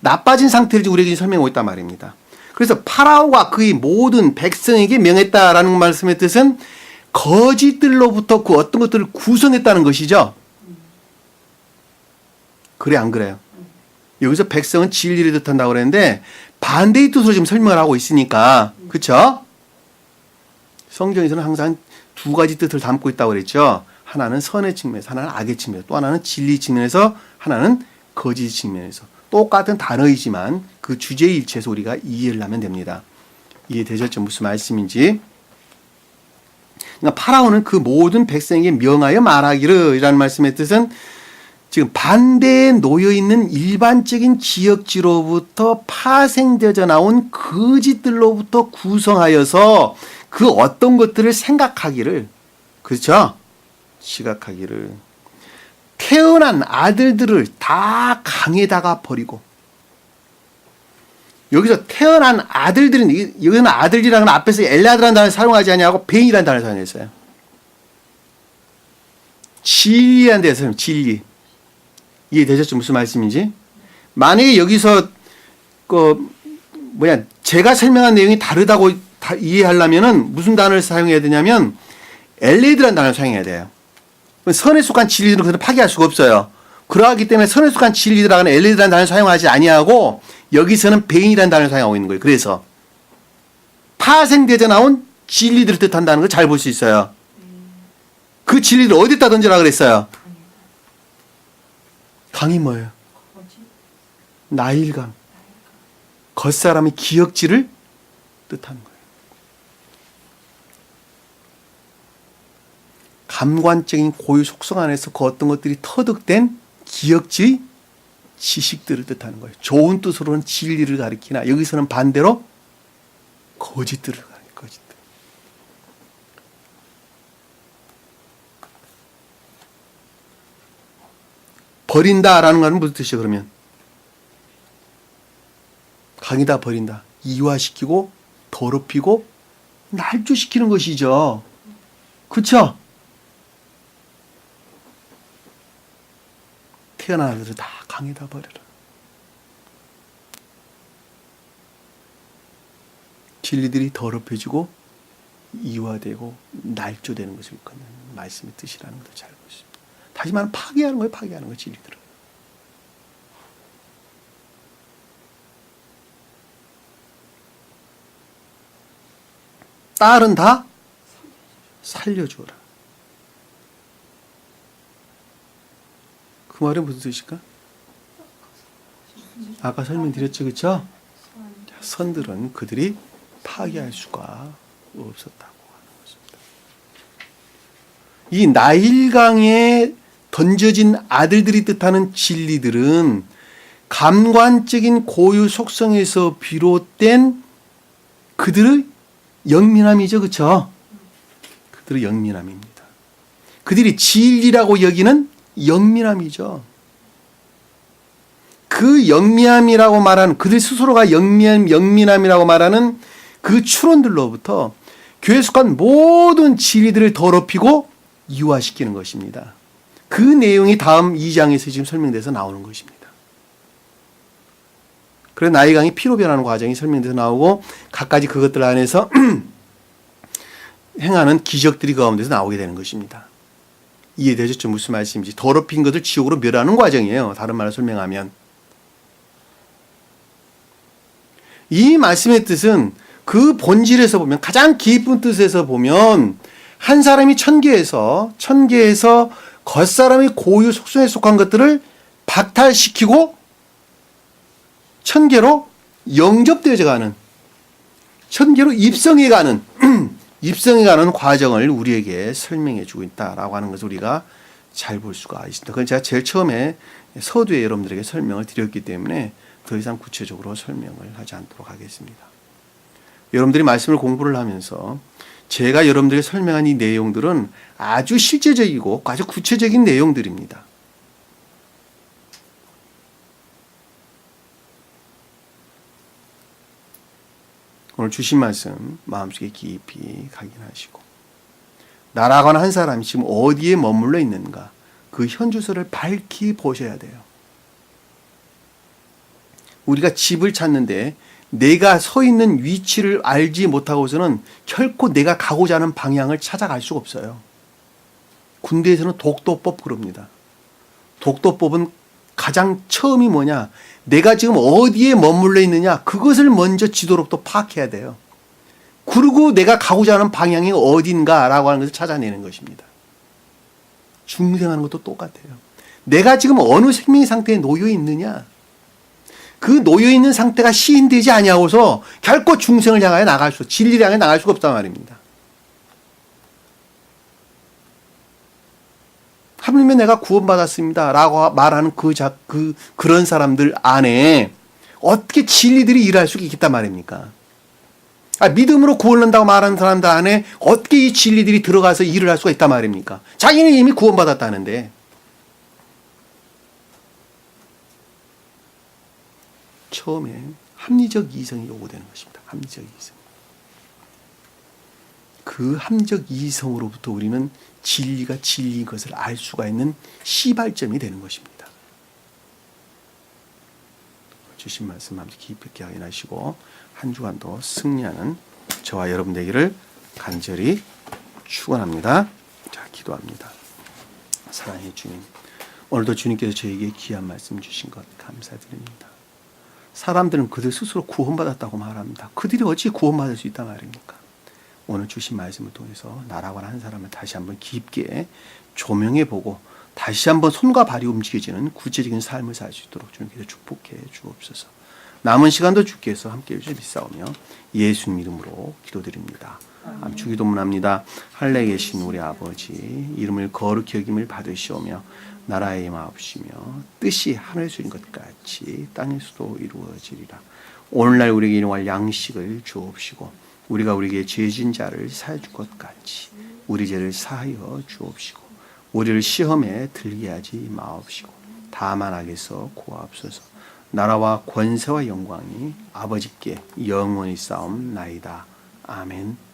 Speaker 1: 나빠진 상태를 우리에게 설명하고 있단 말입니다. 그래서 파라오가 그의 모든 백성에게 명했다라는 말씀의 뜻은 거짓들로부터 그 어떤 것들을 구성했다는 것이죠. 그래 안 그래요? 여기서 백성은 진리를 뜻한다고 그랬는데 반대의 뜻으로 지금 설명을 하고 있으니까 그렇죠? 성경에서는 항상 두 가지 뜻을 담고 있다고 그랬죠. 하나는 선의 측면에서, 하나는 악의 측면에서, 또 하나는 진리 측면에서, 하나는 거짓 측면에서. 똑같은 단어이지만 그 주제의 일치에서 우리가 이해를 하면 됩니다. 이해되셨죠? 무슨 말씀인지. 그러니까 파라오는 그 모든 백성에게 명하여 말하기를 이라는 말씀의 뜻은 지금 반대에 놓여있는 일반적인 지역지로부터 파생되어져 나온 거짓들로부터 구성하여서 그 어떤 것들을 생각하기를, 그렇죠? 시각하기를. 태어난 아들들을 다 강에다가 버리고, 여기서 태어난 아들들은, 여기서는 아들이라는 건 앞에서 엘라드라는 단어를 사용하지 않냐고 벤이라는 단어를 사용했어요. 진리라는 데서 진리. 이해되셨죠? 무슨 말씀인지? 만약에 여기서 제가 설명한 내용이 다르다고 이해하려면은 무슨 단어를 사용해야 되냐면 엘레드라는 단어를 사용해야 돼요. 선에 속한 진리들은 그대로 파괴할 수가 없어요. 그러하기 때문에 선에 속한 진리들하고는 엘레드라는 단어를 사용하지 아니하고 여기서는 베인이라는 단어를 사용하고 있는 거예요. 그래서 파생되져 나온 진리들을 뜻한다는 걸 잘 볼 수 있어요. 그 진리를 어디다 던지라 그랬어요? 강이 뭐예요? 나일강. 겉사람의 기역지를 뜻하는 거예요. 감관적인 고유 속성 안에서 그 어떤 것들이 터득된 기역지의 지식들을 뜻하는 거예요. 좋은 뜻으로는 진리를 가리키나 여기서는 반대로 거짓들을 가는 거짓들. 버린다라는 건 무슨 뜻이에요? 그러면 강이다 버린다. 이화시키고 더럽히고 날조시키는 것이죠. 그렇죠? 태어나는 아들을 다 강에다 버려라. 진리들이 더럽혀지고 이화되고 날조되는 것을 일컫는 말씀의 뜻이라는 것을 잘 보십니다. 다시 말하면 파괴하는 거예요. 파괴하는 거 진리들을. 딸은 다 살려주어라. 그 말은 무슨 뜻일까? 아까 설명드렸죠, 그렇죠? 선들은 그들이 파괴할 수가 없었다고 하는 것입니다. 이 나일강에 던져진 아들들이 뜻하는 진리들은 감관적인 고유 속성에서 비롯된 그들의 영민함이죠, 그렇죠? 그들의 영민함입니다. 그들이 진리라고 여기는 영민함이죠. 그 영민함이라고 말하는, 그들 스스로가 영민함이라고 말하는 그 추론들로부터 교회에 속한 모든 진리들을 더럽히고 이화시키는 것입니다. 그 내용이 다음 2장에서 지금 설명돼서 나오는 것입니다. 그래서 나일강이 피로 변하는 과정이 설명돼서 나오고 갖가지 그것들 안에서 행하는 기적들이 그 가운데서 나오게 되는 것입니다. 이해되셨죠? 무슨 말씀인지. 더럽힌 것을 지옥으로 멸하는 과정이에요. 다른 말로 설명하면. 이 말씀의 뜻은 그 본질에서 보면, 가장 깊은 뜻에서 보면 한 사람이 천계에서 겉사람의 고유 속성에 속한 것들을 박탈시키고 천계로 영접되어져 가는, 천계로 입성해 가는 과정을 우리에게 설명해 주고 있다라고 하는 것을 우리가 잘 볼 수가 있습니다. 그건 제가 제일 처음에 서두에 여러분들에게 설명을 드렸기 때문에 더 이상 구체적으로 설명을 하지 않도록 하겠습니다. 여러분들이 말씀을 공부를 하면서 제가 여러분들에게 설명한 이 내용들은 아주 실제적이고 아주 구체적인 내용들입니다. 오늘 주신 말씀 마음속에 깊이 각인하시고, 나라거나 한 사람이 지금 어디에 머물러 있는가 그 현주소를 밝히 보셔야 돼요. 우리가 집을 찾는데 내가 서 있는 위치를 알지 못하고서는 결코 내가 가고자 하는 방향을 찾아갈 수가 없어요. 군대에서는 독도법 그럽니다. 독도법은 가장 처음이 뭐냐? 내가 지금 어디에 머물러 있느냐? 그것을 먼저 지도로부터 파악해야 돼요. 그리고 내가 가고자 하는 방향이 어딘가라고 하는 것을 찾아내는 것입니다. 중생하는 것도 똑같아요. 내가 지금 어느 생명의 상태에 놓여 있느냐? 그 놓여 있는 상태가 시인되지 아니하고서 결코 중생을 향하여 나갈 수, 진리를 향해 나갈 수가 없단 말입니다. 하물며 내가 구원받았습니다 라고 말하는 그런 사람들 안에 어떻게 진리들이 일할 수 있겠단 말입니까? 믿음으로 구원한다고 말하는 사람들 안에 어떻게 이 진리들이 들어가서 일을 할 수가 있단 말입니까? 자기는 이미 구원받았다는데. 처음에 합리적 이성이 요구되는 것입니다. 합리적 이성. 그 합리적 이성으로부터 우리는 진리가 진리인 것을 알 수가 있는 시발점이 되는 것입니다. 주신 말씀 아주 깊이 확인하시고 한 주간도 승리하는 저와 여러분 되기를 간절히 축원합니다. 자, 기도합니다. 사랑의 주님, 오늘도 주님께서 저에게 귀한 말씀 주신 것 감사드립니다. 사람들은 그들 스스로 구원받았다고 말합니다. 그들이 어찌 구원받을 수 있단 말입니까? 오늘 주신 말씀을 통해서 나라고 한 사람을 다시 한번 깊게 조명해보고 다시 한번 손과 발이 움직여지는 구체적인 삶을 살 수 있도록 주님께서 축복해 주옵소서. 남은 시간도 주께서 함께 해주시며 믿사오며 예수님 이름으로 기도드립니다. 주기도문합니다. 하늘에 계신 우리 아버지, 이름을 거룩히 여김을 받으시오며 나라에 임하옵시며 뜻이 하늘에서 이룬 것 같이 땅에서도 이루어지리라. 오늘날 우리에게 일용할 양식을 주옵시고 우리가 우리에게 죄진 자를 사해 줄 것 같이 우리 죄를 사하여 주옵시고 우리를 시험에 들게 하지 마옵시고 다만 악에서 구하옵소서. 나라와 권세와 영광이 아버지께 영원히 싸움나이다. 아멘.